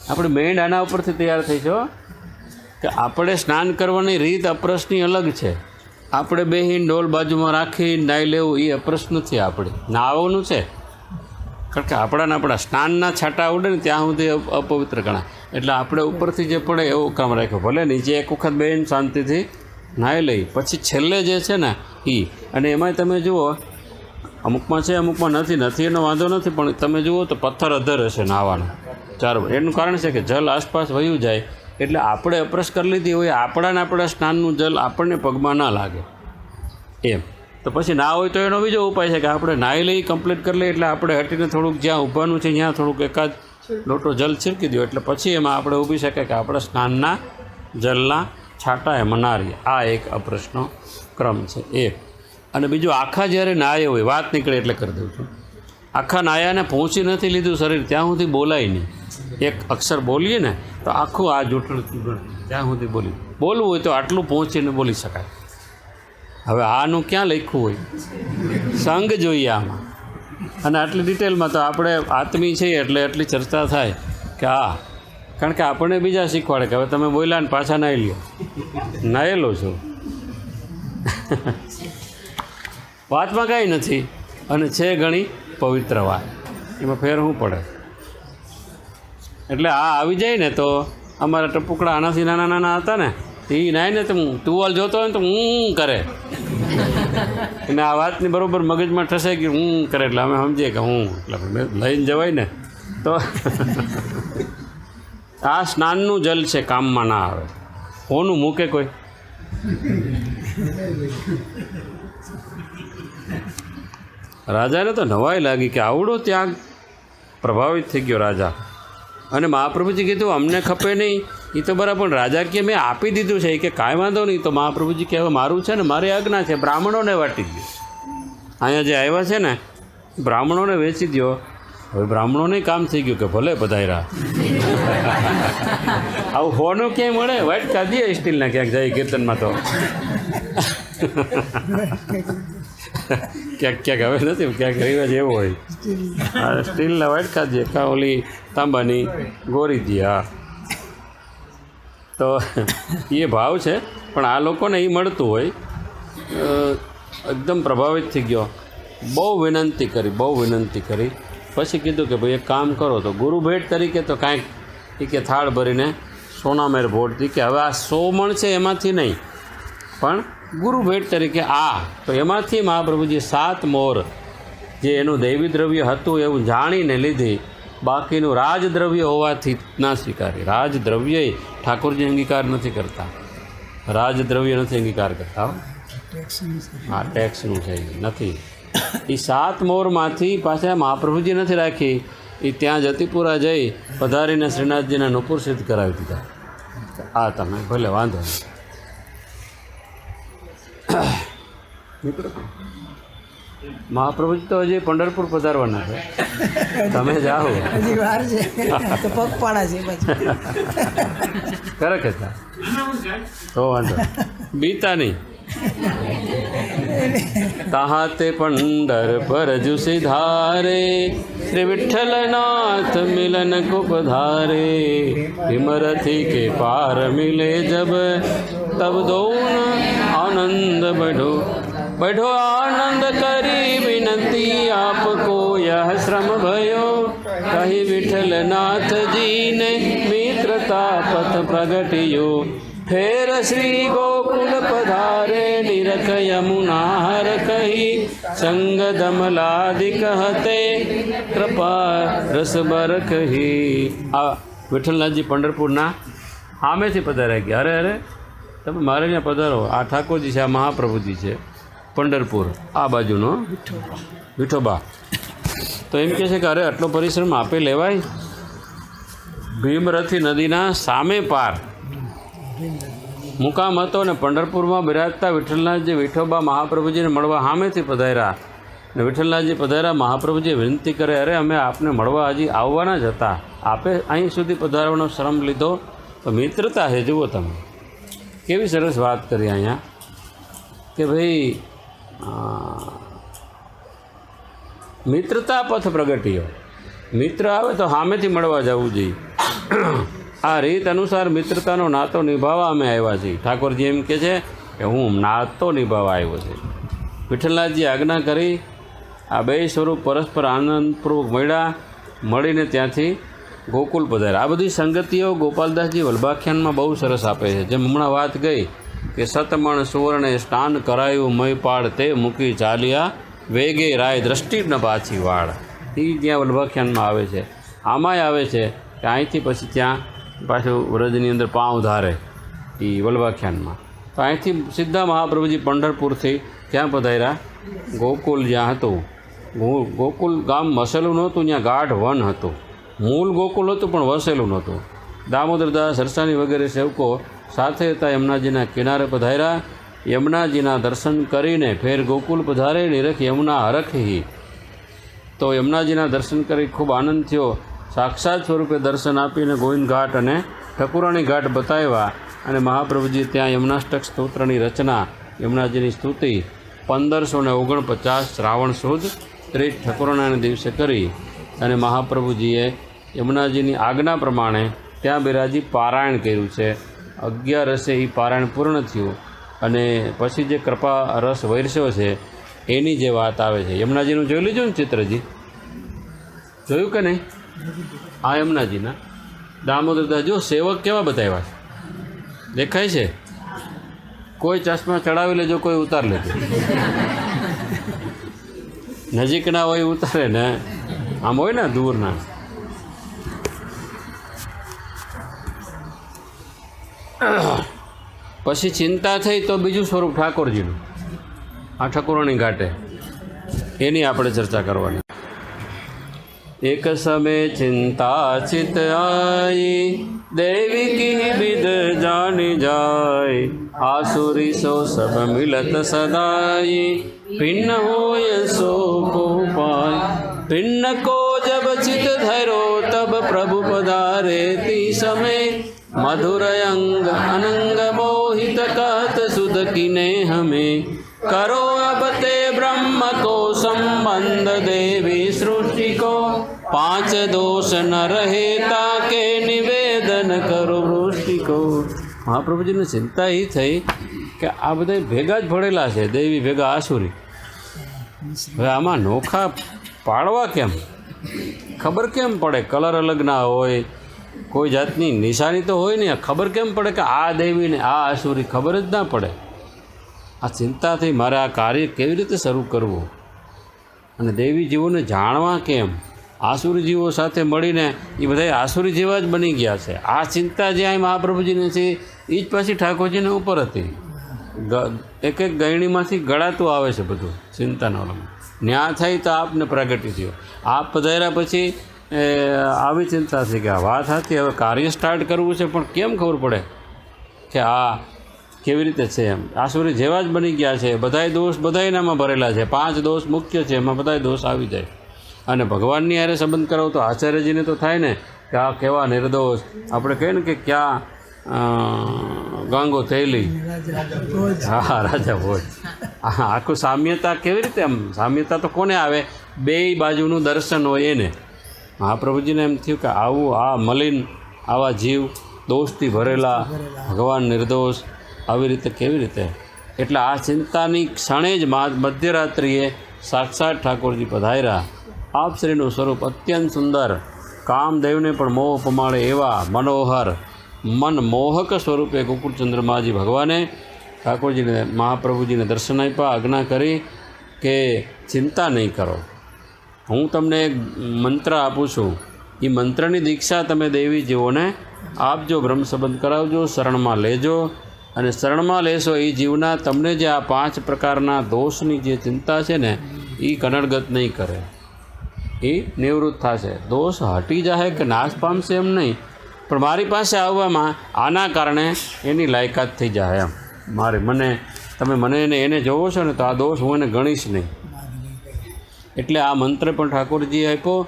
A: આપણે મેઇન આના ઉપરથી તૈયાર થઈ છો કે આપણે સ્નાન કરવાની રીત અપ્રસની અલગ છે. આપણે બેહીને ડોલ બાજુમાં રાખી નાહી લેવું એ અપ્રસ નથી. આપણે નાહવાનું છે, કારણ કે આપણા સ્નાનના છાંટા ઉડે ને ત્યાં સુધી અપવિત્ર ગણાય. એટલે આપણે ઉપરથી જે પડે એવું કામ રાખ્યું. ભલે નીચે એક વખત બેહીને શાંતિથી નાહી લઈ, પછી છેલ્લે જે છે ને એ. અને એમાંય તમે જુઓ, અમુકમાં છે અમુકમાં નથી એનો વાંધો નથી, પણ તમે જુઓ તો પથ્થર અધર હશે નાહવાનો ચાર. એનું કારણ છે કે જલ આસપાસ વયું જાય, એટલે આપણે અપ્રસ કરી લીધી હોય, આપણા સ્નાનનું જલ આપણને પગમાં ના લાગે એમ. તો પછી ના હોય તો એનો બીજો ઉપાય છે કે આપણે નાહી લઈ, કમ્પ્લીટ કરી લઈએ, એટલે આપણે હટીને થોડુંક જ્યાં ઊભાનું છે ત્યાં થોડુંક એકાદ લોટો જલ છીરકી દો, એટલે પછી એમાં આપણે ઊભી શકાય કે આપણા સ્નાનના જલના છાંટા એમાં ના રહીએ. આ એક અપ્રસનો ક્રમ છે એક. અને બીજું, આખા જ્યારે નાહ્યા હોય, વાત નીકળે એટલે કરી દઉં છું, આખા નાહ્યાને પહોંચી નથી લીધું શરીર ત્યાં સુધી બોલાય નહીં. એક અક્ષર બોલીએ ને તો આખું આ જૂઠું ત્યાં સુધી બોલવું હોય તો આટલું પહોંચીને બોલી શકાય. હવે આનું ક્યાં લખ્યું હોય? સંગ જોઈએ આમાં. અને આટલી ડિટેલમાં તો આપણે આત્મી છીએ એટલે એટલી ચર્ચા થાય કે કારણ કે આપણને બીજા શીખવાડે કે હવે તમે બોલ્યા ને પાછા નાહી લ્યો. નાહેલો છું. વાતમાં કાંઈ નથી અને છે ઘણી પવિત્ર વાત, એમાં ફેર શું પડે? એટલે આવી જાય ને તો અમારા ટપુકડા આનાથી નાના નાના હતા ને, એ નાય ને તો ટુવાલ જોતો હોય ને તો હું કરે, અને આ વાતની બરાબર મગજમાં ઠસાઈ ગયું હું કરે, એટલે અમે સમજીએ કે હું એટલે લઈને જવાય ને. તો આ સ્નાનનું જલ છે, કામમાં ના આવે. કોનું મૂકે કોઈ? રાજાને તો નવાઈ લાગી કે આવડો ત્યાગ. પ્રભાવિત થઈ ગયો રાજા. અને મહાપ્રભુજી કીધું અમને ખપે નહીં એ તો બરાબર, પણ રાજા કે મેં આપી દીધું છે કે કાંઈ વાંધો નહીં. તો મહાપ્રભુજી કે હવે મારું છે ને, મારી આજ્ઞા છે, બ્રાહ્મણોને વાટી દો. અહીંયા જે આવ્યા છે ને બ્રાહ્મણોને વેચી દો. હવે બ્રાહ્મણોને કામ થઈ ગયું કે ભલે પધાર્યા. આવું હોનું ક્યાંય મળે? વાઇટ કાઢીએ સ્ટીલના ક્યાંક જાય કીર્તનમાં તો ક્યાંક ક્યાંક હવે નથી, ક્યાંક રિવાજ એવો હોય. સ્ટીલના વાઇટ કાઢીએ કાં ઓલી તાંબાની ગોરી દે. તો એ ભાવ છે, પણ આ લોકોને એ મળતું હોય. એકદમ પ્રભાવિત થઈ ગયો. બહુ વિનંતી કરી પછી કીધું કે ભાઈ એક કામ કરો, તો ગુરુ ભેટ તરીકે તો કાંઈક એ કે થાળ ભરીને સોનામેર ભોટથી કે હવે આ 100 મણ છે એમાંથી નહીં, પણ ગુરુ ભેટ તરીકે તો એમાંથી મહાપ્રભુજી 7 મોર જે એનું દૈવી દ્રવ્ય હતું એવું જાણીને લીધી. બાકીનું રાજદ્રવ્ય હોવાથી ના સ્વીકારી. રાજદ્રવ્ય ઠાકોરજી અંગીકાર નથી કરતા, રાજદ્રવ્ય નથી અંગીકાર કરતા. ટેક્સનું છે નથી. એ 7 મોરમાંથી પાછા મહાપ્રભુજી નથી રાખી, એ ત્યાં જતીપુરા જઈ પધારીને શ્રીનાથજીના નુપુર સિદ્ધ કરાવી દીધા. તમે ભલે વાંધો નહીં. મહાપ્રભુજી તો હજી પંઢરપુર પધારવાના છે, તમે જાઓ કરે કે તો વાંધો બીતા નહીં. તાહાતે પંડર પર જુ સિધારે શ્રી વિઠ્ઠલનાથ મિલન કો પધારે. હિમરથી કે પાર મિલે જબ તબ દોન આનંદ बढ़ो आनंद करी विनती आपको यह श्रम भयो. कही विठलनाथ जी ने मित्रता पथ प्रगटियो. फेर श्री गोकुल पधारे निरख यमुना हर कही. संग दमलादि कहते कृपा रस बर कही. વિઠ્ઠલનાથજી પંઢરપુરના સામેથી પધાર્યા ગયા. અરે તમે મારે ત્યાં પધારો. આ ઠાકોરજી છે, આ મહાપ્રભુજી છે. પંઢરપુર આ બાજુનો વિઠોબા. તો એમ કહે છે કે અરે આટલો પરિશ્રમ આપે લેવાય? ભીમરથી નદીના સામે પાર મુકામ હતો ને પંઢરપુરમાં બિરાજતા વિઠ્ઠલનાથજી વિઠોબા મહાપ્રભુજીને મળવા સામેથી પધાર્યા. ને વિઠ્ઠલનાથજી પધાર્યા. મહાપ્રભુજી વિનંતી કરે, અરે અમે આપને મળવા હજી આવવાના જ હતા, આપે અહીં સુધી પધારવાનો શ્રમ લીધો. તો મિત્રતા છે, જુઓ તમે કેવી સરસ વાત કરી અહીંયા કે ભાઈ મિત્રતા પથ પ્રગટ્યો. મિત્ર આવે તો સામેથી મળવા જવું જોઈએ. આ રીત અનુસાર મિત્રતાનો નાતો નિભાવવા અમે આવ્યા છીએ. ઠાકોરજી એમ કહે છે કે હું નાતો નિભાવવા આવ્યો છું. વિઠ્ઠલનાથજી આજ્ઞા કરી. આ બે સ્વરૂપ પરસ્પર આનંદપૂર્વક મળીને ત્યાંથી ગોકુલ પધાર્યા. આ બધી સંગતિઓ ગોપાલદાસજી વલ્ભાખ્યાનમાં બહુ સરસ આપે છે. જેમ હમણાં વાત ગઈ કે સતમણ સુવર્ણે સ્નાન કરાયું મયપાળ તે મૂકી ચાલ્યા વેગે રાય દ્રષ્ટિ ન પાછી વાળ. એ ત્યાં વલ્ભાખ્યાનમાં આવે છે. આમાંય આવે છે કે અહીંથી પછી ત્યાં પાછું વ્રજની અંદર પાઉં ધારે એ વલ્ભાખ્યાનમાં. તો અહીંથી સીધા મહાપ્રભુજી પંઢરપુરથી ક્યાં પધાર્યા? ગોકુલ જ્યાં હતું. ગોકુલ ગામ વસેલું નહોતું, ત્યાં ગાઢ વન હતું. મૂળ ગોકુલ હતું પણ વસેલું નહોતું. દામોદરદાસ સરસાની વગેરે સેવકો સાથે હતા. યમુનાજીના કિનારે પધાર્યા. યમુનાજીના દર્શન કરીને ફેર ગોકુલ પધારે નિરખ યમુના હરખહી. તો યમુનાજીના દર્શન કરી ખૂબ આનંદ થયો. સાક્ષાત સ્વરૂપે દર્શન આપીને ગોવિંદ ઘાટ અને ઠકુરાણી ઘાટ બતાવ્યા. અને મહાપ્રભુજી ત્યાં યમુનાષ્ટક સ્તોત્રની રચના યમુનાજીની સ્તુતિ 1549 શ્રાવણ સુદ 30 ઠાકોરણાના દિવસે કરી અને મહાપ્રભુજીએ યમુનાજીની આજ્ઞા પ્રમાણે ત્યાં બિરાજી પારાયણ કર્યું છે. 11 એ પારાયણ પૂર્ણ થયું અને પછી જે કૃપા રસ વરસ્યો છે એની જે વાત આવે છે. યમુનાજીનું જોઈ લીધું ને ચિત્રજી, જોયું કે નહીં? આ યમુનાજીના દામોદરદાસ જો સેવક કેવા બતાવ્યા છે, દેખાય છે? કોઈ ચશ્મા ચડાવી લેજો, કોઈ ઉતાર લેજો. નજીકના હોય ઉતારે ને, આમ હોય ને દૂરના. પછી ચિંતા થઈ તો બીજું સ્વરૂપ ઠાકોરજીનું, આ ઠાકોરની ઘાટે, એની આપણે ચર્ચા કરવાની. एक समय चिंता चित आई, देवी की विद जान जाय, आसुरी सो सब मिलत सदाई, पिन्न होय सो को पाय. पिन्न को जब चित धरो तब प्रभु पधारे, ती समय मधुर अंग अनंग मोहित कहत सुध किने हमें, करो अब ते ब्रह्म को संबंध देवी सृष्टि को, 5 दोष न रहे ताके निवेदन करो वृष्टि को. મહાપ્રભુજીને ચિંતા એ થઈ કે આ બધા ભેગા જ ભળેલા છે, દેવી ભેગા આસુરી. હવે આમાં નોખા પાડવા કેમ? ખબર કેમ પડે? કલર અલગ ના હોય, કોઈ જાતની નિશાની તો હોય ને, ખબર કેમ પડે કે આ દેવી ને આ આસુરી? ખબર જ ના પડે. આ ચિંતા થઈ મારે આ કાર્ય કેવી રીતે શરૂ કરવું અને દેવી જીવોને જાણવા કેમ? આસુરી જીવો સાથે મળીને એ બધા આસુરી જેવા જ બની ગયા છે. આ ચિંતા જે અહીં મહાપ્રભુજીને છે એ જ પાછી ઠાકોરજીને ઉપર હતી. એક એક ગયણીમાંથી ગળાતું આવે છે બધું ચિંતાનો ઓલામાં. ન્યા થઈ તો આપને પ્રાગટ્ય થયો. આપ પધાર્યા પછી આવી ચિંતા થઈ કે આ વાત હતી, હવે કાર્ય સ્ટાર્ટ કરવું છે પણ કેમ ખબર પડે કે આ કેવી રીતે છે? એમ આસુરી જેવા જ બની ગયા છે. બધાય દોષ બધાયનામાં ભરેલા છે. 5 દોષ મુખ્ય છે, એમાં બધાય દોષ આવી જાય. અને ભગવાનની હારે સંબંધ કરાવો તો આચાર્યજીને તો થાય ને કે આ કેવા નિર્દોષ. આપણે કહીએ ને કે ક્યાં ગાંગો થયેલી, હા રાજા ભોજ. આખું સામ્યતા કેવી રીતે? આમ સામ્યતા તો કોને આવે? બેય બાજુનું દર્શન હોય એને. મહાપ્રભુજીને એમ થયું કે આવું આ મલિન આવા જીવ દોષથી ભરેલા, ભગવાન નિર્દોષ, આવી રીતે કેવી રીતે? એટલે આ ચિંતાની ક્ષણે જ મધ્યરાત્રિએ સાક્ષાત ઠાકોરજી પધાર્યા. આપશ્રીનું સ્વરૂપ અત્યંત સુંદર, કામદેવને પણ મોહ પમાડે એવા મનોહર મનમોહક સ્વરૂપે ગોકુળચંદ્રમાજી ભગવાને ઠાકોરજીને મહાપ્રભુજીને દર્શન આપ્યા. આજ્ઞા કરી કે ચિંતા નહીં કરો, હું તમને એક મંત્ર આપું છું, એ મંત્રની દીક્ષા તમે દેવી જીવોને આપજો, બ્રહ્મ સંબંધ કરાવજો, શરણમાં લેજો. અને શરણમાં લેશો એ જીવના તમને જે આ 5 પ્રકારના દોષની જે ચિંતા છે ને એ કનડગત નહીં કરે, એ નિવૃત્ત થશે. દોષ હટી જાય કે નાશ પામશે એમ નહીં, પણ મારી પાસે આવવામાં આના કારણે એની લાયકાત થઈ જાય. એમ તમે મને એને જોવો છો ને તો આ દોષ હું એને ગણીશ નહીં. એટલે આ મંત્ર પણ ઠાકોરજીએ આપ્યો.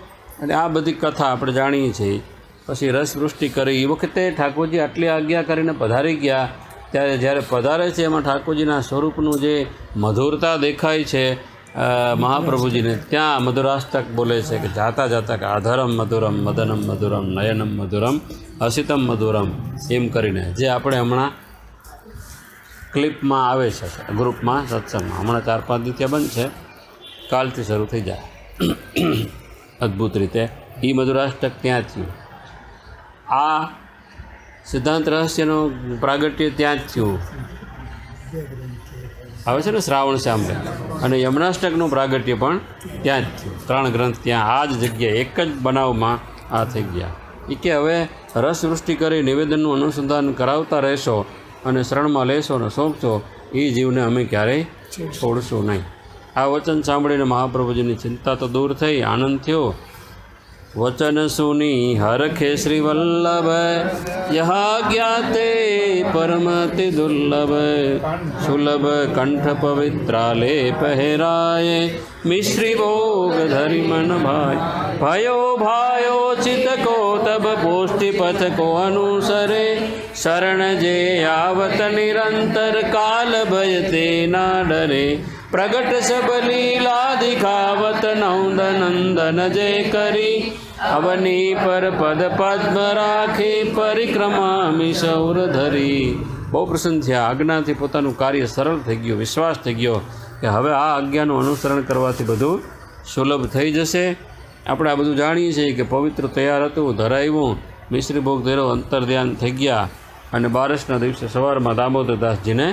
A: અને આ બધી કથા આપણે જાણીએ છીએ. પછી રસવૃષ્ટિ કરી એ વખતે ઠાકોરજી આટલી આજ્ઞા કરીને પધારી ગયા. ત્યારે જ્યારે પધારે છે એમાં ઠાકોરજીના સ્વરૂપનું જે મધુરતા દેખાય છે મહાપ્રભુજીને, ત્યાં મધુરાષ્ટક બોલે છે કે જાતા જાતા કે આધરમ મધુરમ, મદનમ મધુરમ, નયનમ મધુરમ, અસિતમ મધુરમ, એમ કરીને જે આપણે હમણાં ક્લિપમાં આવે છે ગ્રુપમાં સત્સંગમાં. હમણાં 4-5 દિવસ બંધ છે, કાલથી શરૂ થઈ જાય અદ્ભુત રીતે. એ મધુરાષ્ટક ત્યાં જ થયું. આ સિદ્ધાંત રહસ્યનું પ્રાગટ્ય ત્યાં જ થયું આવે છે ને શ્રાવણ શ્યામલે. અને યમનાષ્ટકનું પ્રાગટ્ય પણ ત્યાં જ થયું. 3 ગ્રંથ ત્યાં આ જ જગ્યાએ એક જ બનાવમાં આ થઈ ગયા. એ કે હવે રસવૃષ્ટિ કરી નિવેદનનું અનુસંધાન કરાવતા રહેશો અને શરણમાં લેશો ને સોંપશો, એ જીવને અમે ક્યારેય છોડશું નહીં. આ વચન સાંભળીને મહાપ્રભુજીની ચિંતા તો દૂર થઈ, આનંદ થયો. वचन सुनी हरखे श्री वल्लभ, यहाँ ज्ञाते परमति दुर्लभ, सुलभ कंठ पवित्राले पहराए, मिश्री भोग धरि मन भाई, भयो भायो चित को तब पुष्टि पथ को अनुसरे शरण जे आवत निरंतर काल भय ते न डरे प्रगट सब लीला दिखावत नौद नंदन जय करी अवनी पर पद पद्म राखे परिक्रमा मिशौर धरी। બહુ પ્રસન્ન થયા, આજ્ઞાથી પોતાનું કાર્ય સરળ થઈ ગયું, વિશ્વાસ થઈ ગયો કે હવે આ આજ્ઞાનું અનુસરણ કરવાથી બધું સુલભ થઈ જશે। આપણે આ બધું જાણીએ છીએ કે પવિત્ર તૈયાર હતું, ધરાવ્યું, મિશ્રી ભોગ ધર્યો, અંતર ધ્યાન થઈ ગયા અને બારસના દિવસે સવારમાં દામોદરદાસજીને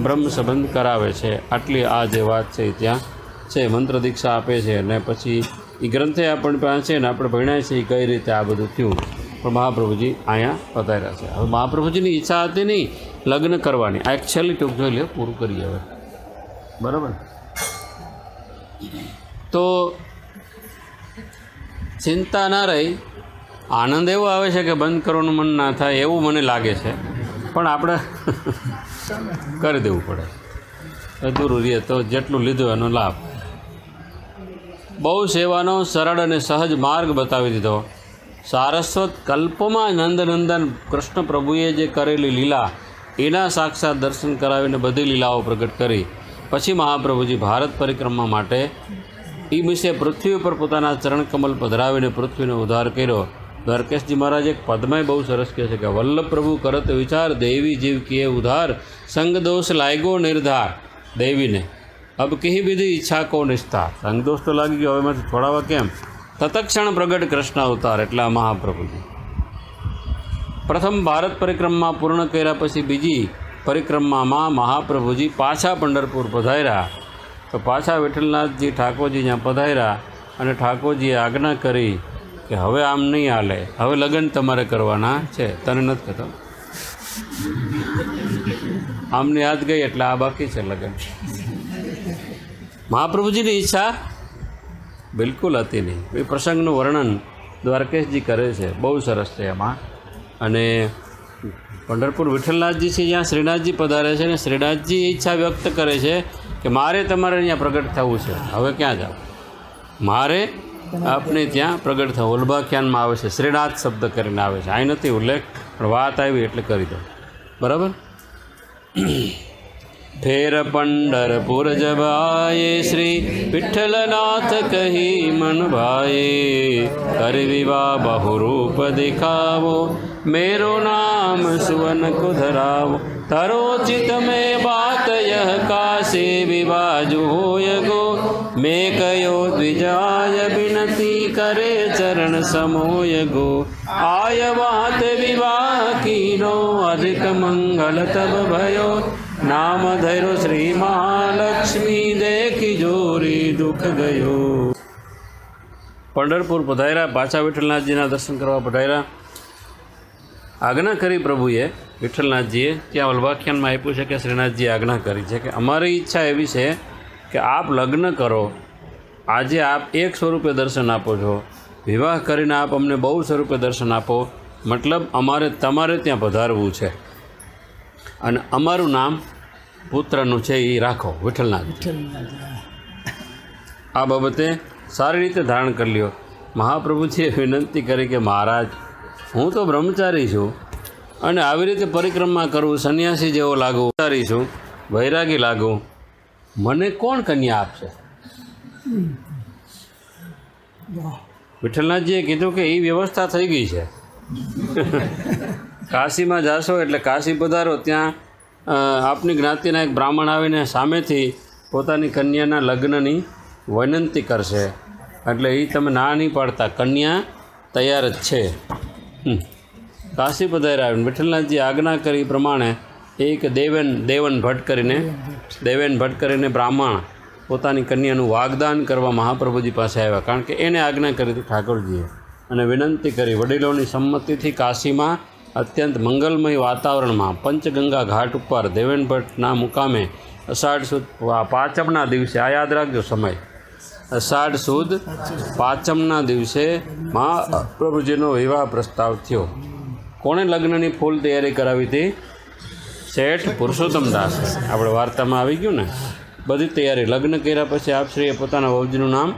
A: બ્રહ્મ સંબંધ કરાવે છે। આટલી આ જે વાત છે એ ત્યાં છે, મંત્ર દીક્ષા આપે છે અને પછી એ ગ્રંથે આપણી પાસે છે ને આપણે ભણ્યા છીએ કઈ રીતે આ બધું થયું। પણ મહાપ્રભુજી અહીંયા પધાર્યા છે। હવે મહાપ્રભુજીની ઈચ્છા હતી નહીં લગ્ન કરવાની। આ એક છેલ્લી ટૂંક જોઈ લે, પૂરું કરીએ હવે, બરાબર। તો ચિંતા ના રહી, આનંદ એવો આવે છે કે બંધ કરવાનું મન ના થાય એવું મને લાગે છે, પણ આપણે કરી દેવું પડે, અધૂરું રહે તો જેટલું લીધું એનો લાભ। બહુ સેવાનો સરળ અને સહજ માર્ગ બતાવી દીધો। સારસ્વત કલ્પમાં નંદનંદન કૃષ્ણ પ્રભુએ જે કરેલી લીલા એના સાક્ષાત દર્શન કરાવીને બધી લીલાઓ પ્રગટ કરી। પછી મહાપ્રભુજી ભારત પરિક્રમા માટે એ વિશે પૃથ્વી ઉપર પોતાના ચરણકમલ પધરાવીને પૃથ્વીનો ઉદ્ધાર કર્યો। દ્વારકેશજી મહારાજ એક પદમાં બહુ સરસ કહે છે કે વલ્લભ પ્રભુ કરત વિચાર દેવી જીવ કિએ ઉધાર સંગ દોષ લાગ્યો નિર્ધાર દેવીને અબ કહી વિધિ ઈચ્છા કો નિસ્તાર। સંગ દોષ તો લાગી ગયો, હવેમાંથી છોડાવવા કેમ? તત્ક્ષણ પ્રગટ કૃષ્ણ અવતાર એટલે આ મહાપ્રભુજી। પ્રથમ ભારત પરિક્રમા પૂર્ણ કર્યા પછી બીજી પરિક્રમામાં મહાપ્રભુજી પાછા પંઢરપુર પધાર્યા। તો પાછા વિઠ્ઠલનાથજી ઠાકોરજી ત્યાં પધાર્યા અને ઠાકોરજીએ આજ્ઞા કરી કે હવે આમ નહીં હાલે, હવે લગ્ન તમારે કરવાના છે। તને નથી કહેતો, આમની યાદ ગઈ એટલે આ બાકી છે લગ્ન। મહાપ્રભુજીની ઈચ્છા બિલકુલ હતી નહીં। એ પ્રસંગનું વર્ણન દ્વારકેશજી કરે છે, બહુ સરસ છે એમાં। અને પંઢરપુર વિઠ્ઠલનાથજી છે જ્યાં શ્રીનાથજી પધારે છે ને શ્રીનાથજી ઈચ્છા વ્યક્ત કરે છે કે મારે તમારે અહીંયા પ્રગટ થવું છે, હવે ક્યાં જાવ, મારે આપને ત્યાં પ્રગટ થવું। વલ્ભાખ્યાનમાં આવે છે, શ્રીનાથ શબ્દ કરીને આવે છે, અહીં નથી ઉલ્લેખ, પણ વાત આવી એટલે કરી દો, બરાબર। फेर पंढरपुर जब आए श्री विठ्ठलनाथ कही मन भाए कर विवाह बहुरूप दिखावो मेरो नाम सुवन को धरावो तरो चित में बात यह कासे विवाजु होय गो मैं कयो द्विजाय विनती करे चरण समोय गो आय बात विवाह कीनो अधिक मंगल तब भयो नाम धैर्य श्री महालक्ष्मी देखी जोरी दुख गयो। पंढरपुर पधार्या, पाछा विठ्ठलनाथजीना दर्शन करवा पधार्या। આજ્ઞા કરી પ્રભુએ, વિઠ્ઠલનાથજીએ ત્યાં વલ્ભાખ્યાનમાં આપ્યું છે કે શ્રીનાથજીએ આજ્ઞા કરી છે કે અમારી ઈચ્છા એવી છે કે આપ લગ્ન કરો, આજે આપ એક સ્વરૂપે દર્શન આપો છો, વિવાહ કરીને આપ અમને બહુ સ્વરૂપે દર્શન આપો, મતલબ અમારે તમારે ત્યાં પધારવું છે અને અમારું નામ પુત્રનું છે એ રાખો વિઠ્ઠલનાથ। આ બાબતે સારી રીતે ધારણ કરી લ્યો। મહાપ્રભુજીએ વિનંતી કરી કે મહારાજ હું તો બ્રહ્મચારી છું અને આવી રીતે પરિક્રમા કરું, સંન્યાસી જેવો લાગુ, બ્રહ્મચારી છું, વૈરાગી લાગુ, મને કોણ કન્યા આપશે? વિઠ્ઠલનાથજીએ કીધું કે એ વ્યવસ્થા થઈ ગઈ છે। કાશીમાં જાશો એટલે કાશી પધારો, ત્યાં આપની જ્ઞાતિના એક બ્રાહ્મણ આવીને સામેથી પોતાની કન્યાના લગ્નની વિનંતી કરશે, એટલે એ તમે ના નહીં પાડતા, કન્યા તૈયાર જ છે। કાશી પધાર્યા, વિઠ્ઠલનાથજી આજ્ઞા કરી પ્રમાણે એક દેવન ભટ્ટ કરીને બ્રાહ્મણ પોતાની કન્યાનું વાગદાન કરવા મહાપ્રભુજી પાસે આવ્યા, કારણ કે એને આજ્ઞા કરી હતી ઠાકોરજીએ અને વિનંતી કરી। વડીલોની સંમતિથી કાશીમાં અત્યંત મંગલમય વાતાવરણમાં પંચગંગા ઘાટ ઉપર દેવેન ભટ્ટના મુકામે અષાઢ સુદ પાંચમના દિવસે, આ યાદ રાખજો સમય, અષાઢ સુદ પાંચમના દિવસે મહાપ્રભુજીનો વિવાહ પ્રસ્તાવ થયો। કોણે લગ્નની ફૂલ તૈયારી કરાવી હતી? શેઠ પુરુષોત્તમદાસ। આપણે વાર્તામાં આવી ગયું ને, બધી તૈયારી। લગ્ન કર્યા પછી આપશ્રીએ પોતાના વહુજીનું નામ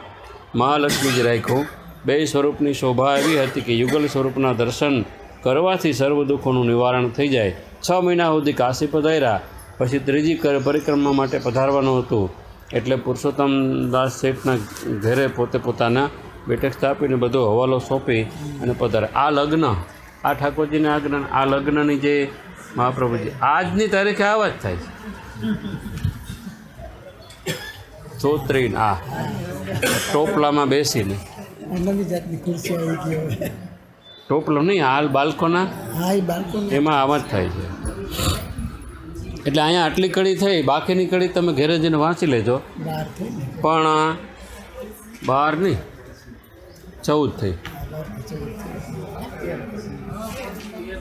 A: મહાલક્ષ્મીજી રાખ્યું બે સ્વરૂપની શોભા એવી હતી કે યુગલ સ્વરૂપના દર્શન કરવાથી સર્વ દુઃખોનું નિવારણ થઈ જાય. 6 મહિના સુધી કાશી પધાર્યા, પછી ત્રીજી પરિક્રમા માટે પધારવાનું હતું એટલે પુરુષોત્તમ દાસ શેઠના ઘરે પોતે પોતાના બેઠક સ્થાપીને બધો હવાલો સોંપી અને પધારે. આ લગ્ન, આ ઠાકોરજીના આજ્ઞા, આ લગ્નની જે મહાપ્રભુજી આજની તારીખે આવા જ થાય છે. ચોત્રીન આ ટોપલામાં બેસીને, ટોપલો નહીં, હાલ બાળકોના એમાં આવા જ થાય છે. એટલે અહીંયા આટલી કડી થઈ, બાકીની કડી તમે ઘરે જઈને વાંચી લેજો. પણ 12 નહીં, 14 થઈ.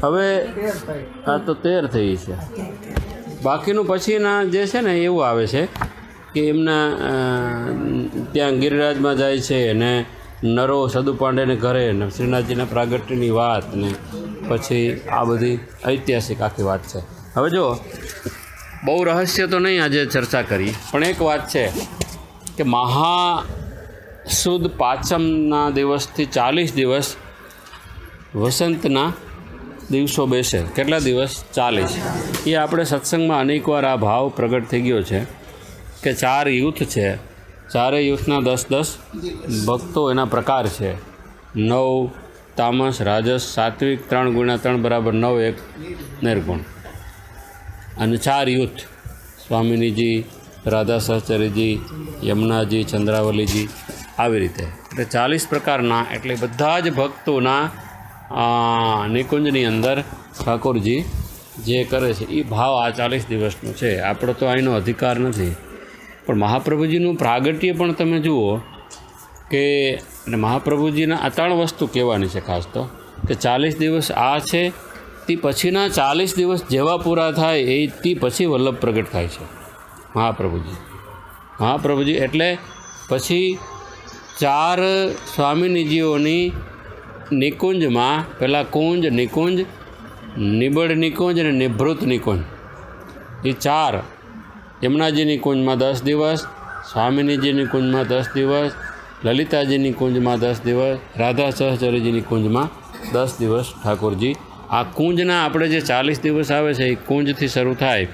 A: હવે આ તો 13 થઈ છે. બાકીનું પછીના જે છે ને એવું આવે છે કે એમના ત્યાં ગિરિરાજમાં જાય છે અને નરો સદુ પાંડેને ઘરે ને શ્રીનાથજીના પ્રાગટ્યની વાત ને પછી આ બધી ઐતિહાસિક આખી વાત છે. હવે જો બહુ રહસ્ય તો નહીં આજે ચર્ચા કરી, પણ એક વાત છે કે મહાસુદ પાંચમના દિવસથી 40 દિવસ વસંતના દિવસો બેસે. કેટલા દિવસ? 40. એ આપણે સત્સંગમાં અનેકવાર આ ભાવ પ્રગટ થઈ ગયો છે કે 4 યુથ છે, 4 યુથના 10-10 ભક્તો એના પ્રકાર છે. 9 તામસ, રાજસ, સાત્વિક, 3 × 3 = 9, 1 નિર્ગુણ. અને 4 યુથ સ્વામિનીજી, રાધા સહચરીજી, યમુનાજી, ચંદ્રાવલીજી, આવી રીતે. એટલે 40 પ્રકારના, એટલે બધા જ ભક્તોના નિકુંજની અંદર ઠાકોરજી જે કરે છે એ ભાવ આ 40 દિવસનો છે. આપણો તો અહીંનો અધિકાર નથી, પણ મહાપ્રભુજીનું પ્રાગટ્ય પણ તમે જુઓ કે અને મહાપ્રભુજીના આ 3 વસ્તુ કહેવાની છે ખાસ તો, કે 40 દિવસ આ છે, તે પછીના 40 દિવસ જેવા પૂરા થાય એ તે પછી વલ્લભ પ્રગટ થાય છે મહાપ્રભુજી. એટલે પછી 4 સ્વામિનીજીઓની નિકુંજમાં પહેલાં કુંજ, નિકુંજ, નિબળ નિકુંજ અને નિભૃત નિકુંજ, એ 4. યમુનાજીની કુંજમાં 10 દિવસ, સ્વામિનીજીની કુંજમાં 10 દિવસ, લલિતાજીની કુંજમાં 10 દિવસ, રાધા સહચરીજીની કુંજમાં 10 દિવસ ઠાકોરજી. આ કુંજના આપણે જે 40 દિવસ આવે છે એ કુંજથી શરૂ થાય,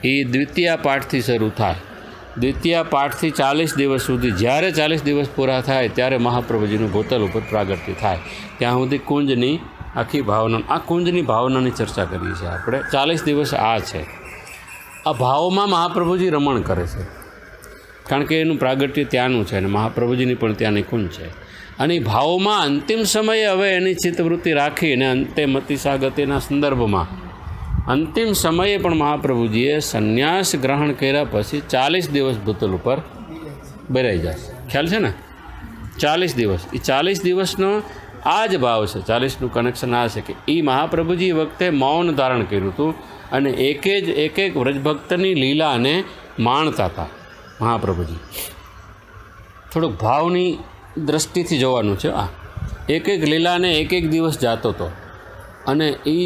A: એ દ્વિતીયા પાઠથી શરૂ થાય. દ્વિતીયા પાઠથી 40 દિવસ સુધી, જ્યારે 40 દિવસ પૂરા થાય ત્યારે મહાપ્રભુજીનું ભૂતલ ઉપર પ્રાગટ્ય થાય. ત્યાં સુધી કુંજની આખી ભાવના, આ કુંજની ભાવનાની ચર્ચા કરીએ છીએ આપણે. 40 દિવસ આ છે. આ ભાવોમાં મહાપ્રભુજી રમણ કરે છે, કારણ કે એનું પ્રાગટ્ય ત્યાંનું છે અને મહાપ્રભુજીની પણ ત્યાંની કુંજ છે. અને ભાવોમાં અંતિમ સમયે હવે એની ચિત્તવૃત્તિ રાખીને અંતે મતિસાગતિના સંદર્ભમાં અંતિમ સમયે પણ મહાપ્રભુજીએ સંન્યાસ ગ્રહણ કર્યા પછી 40 દિવસ ભૂતલ ઉપર બેરાઈ જશે. ખ્યાલ છે ને? 40 દિવસ, એ 40 દિવસનો આ જ ભાવ છે. 40નું કનેક્શન આ છે કે એ મહાપ્રભુજી વખતે મૌન ધારણ કર્યું હતું અને એક વ્રજભક્તની લીલાને માણતા હતા મહાપ્રભુજી. થોડુંક ભાવની દ્રષ્ટિથી જોવાનું છે. આ એક લીલાને એક દિવસ જાતો હતો અને એ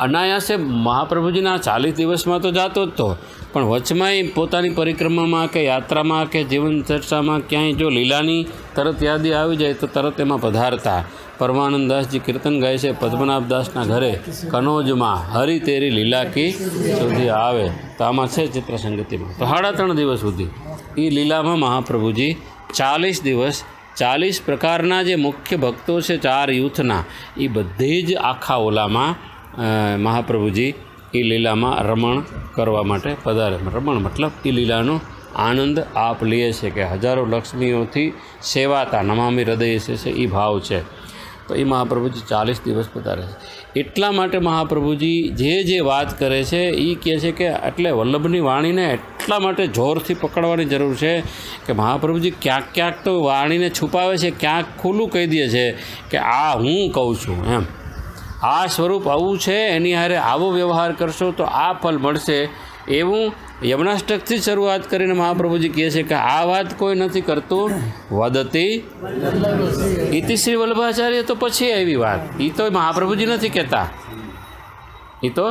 A: અનાયાસે મહાપ્રભુજીના 40 દિવસમાં તો જાતો જ હતો, પણ વચમાં પોતાની પરિક્રમામાં કે યાત્રામાં કે જીવન ચર્ચામાં ક્યાંય જો લીલાની તરત યાદી આવી જાય તો તરત એમાં પધારતા. પરમાનંદદાસજી કીર્તન ગાય છે પદ્મનાભદાસના ઘરે, કનોજમાં હરિ તેરી લીલા કી સુધી આવે. તો આમાં છે ચિત્ર સંગતિમાં તો 3.5 દિવસ સુધી એ લીલામાં મહાપ્રભુજી 40 દિવસ 40 પ્રકારના જે મુખ્ય ભક્તો છે 4 યુથના, એ બધી જ આખા ઓલામાં મહાપ્રભુજી એ લીલામાં રમણ કરવા માટે પધારે. રમણ મતલબ એ લીલાનો આનંદ આપ લે છે કે હજારો લક્ષ્મીઓથી સેવાતા નમામિ હૃદય છે એ ભાવ છે. તો એ મહાપ્રભુજી 40 દિવસ પધારે છે. એટલા માટે મહાપ્રભુજી જે વાત કરે છે એ કહે છે કે એટલે વલ્લભની વાણીને એટલા માટે જોરથી પકડવાની જરૂર છે કે મહાપ્રભુજી ક્યાંક તો વાણીને છુપાવે છે, ક્યાંક ખુલ્લું કહી દે છે કે આ હું કહું છું એમ. આ સ્વરૂપ આવું છે, એની હારે આવો વ્યવહાર કરશો તો આ ફલ મળશે. એવું યમનાષ્ટકથી શરૂઆત કરીને મહાપ્રભુજી કહે છે કે આ વાત કોઈ નથી કરતું. વદતી ઇતિ શ્રી વલ્લભાચાર્ય, તો પછી એવી વાત એ તો મહાપ્રભુજી નથી કહેતા, એ તો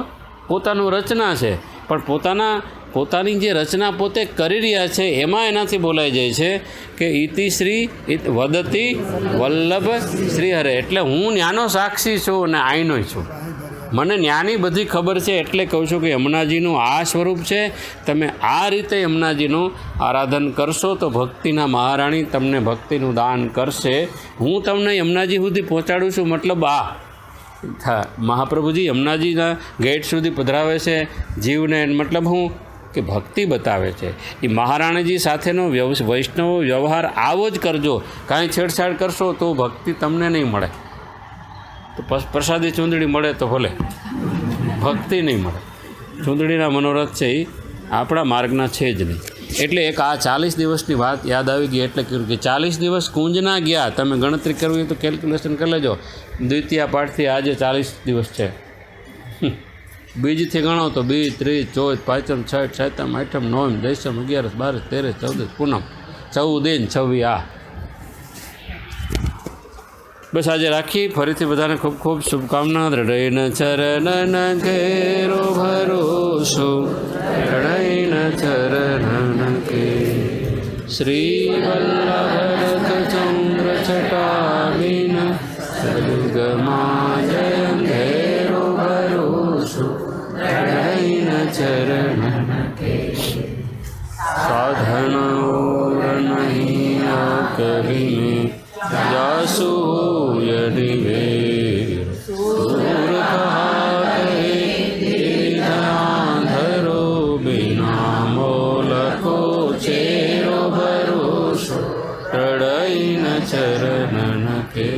A: પોતાનું રચના છે. પણ પોતાના પોતાની જે રચના પોતે કરી રહ્યા છે એમાં એનાથી બોલાઈ જાય છે કે ઇતિ શ્રી વદતી વલ્લભ શ્રી હરે, એટલે હું ન્યાનો સાક્ષી છું અને આઈનો છું. મને ન્યાની બધી ખબર છે એટલે કહું છું કે યમુનાજીનું આ સ્વરૂપ છે. તમે આ રીતે યમુનાજીનું આરાધન કરશો તો ભક્તિના મહારાણી તમને ભક્તિનું દાન કરશે. હું તમને યમુનાજી સુધી પહોંચાડું છું, મતલબ મહાપ્રભુજી યમુનાજીના ગેટ સુધી પધરાવે છે જીવને, મતલબ હું કે ભક્તિ બતાવે છે. એ મહારાણીજી સાથેનો વૈષ્ણવ વ્યવહાર આવો જ કરજો. કાંઈ છેડછાડ કરશો તો ભક્તિ તમને નહીં મળે. તો પ્રસાદી ચૂંદડી મળે તો ભલે, ભક્તિ નહીં મળે. ચૂંદડીના મનોરથ છે એ આપણા માર્ગના છે જ નહીં. એટલે એક આ 40 દિવસની વાત યાદ આવી ગઈ એટલે કહ્યું કે 40 દિવસ કુંજના ગયા. તમે ગણતરી કરવી હોય તો કેલ્ક્યુલેશન કરી લેજો. દ્વિતીય પાઠથી આજે 40 દિવસ છે. બીજથી ગણો તો 2, 3, 14, 5, 6, 7, 8, 9, 10, 11, 12, 13, 14 પૂનમ 14, 26 આ. બસ આજે રાખી. ફરીથી બધાને ખૂબ ખૂબ શુભકામના. હૃદયન ચરણ ઘેરો ભરોસો, હૃદયન ચરણ કે શ્રી વલ્લભ ચંદ્ર છટાવીન સદુગમા જય ઘેરો ભરોસો, હૃદયન ચરણ કે સાધન ઓર નહીં કહીને જાસુ यदि वीर सूर धरो बिना मोलको चेरो भरोसो, हृदय न चरण के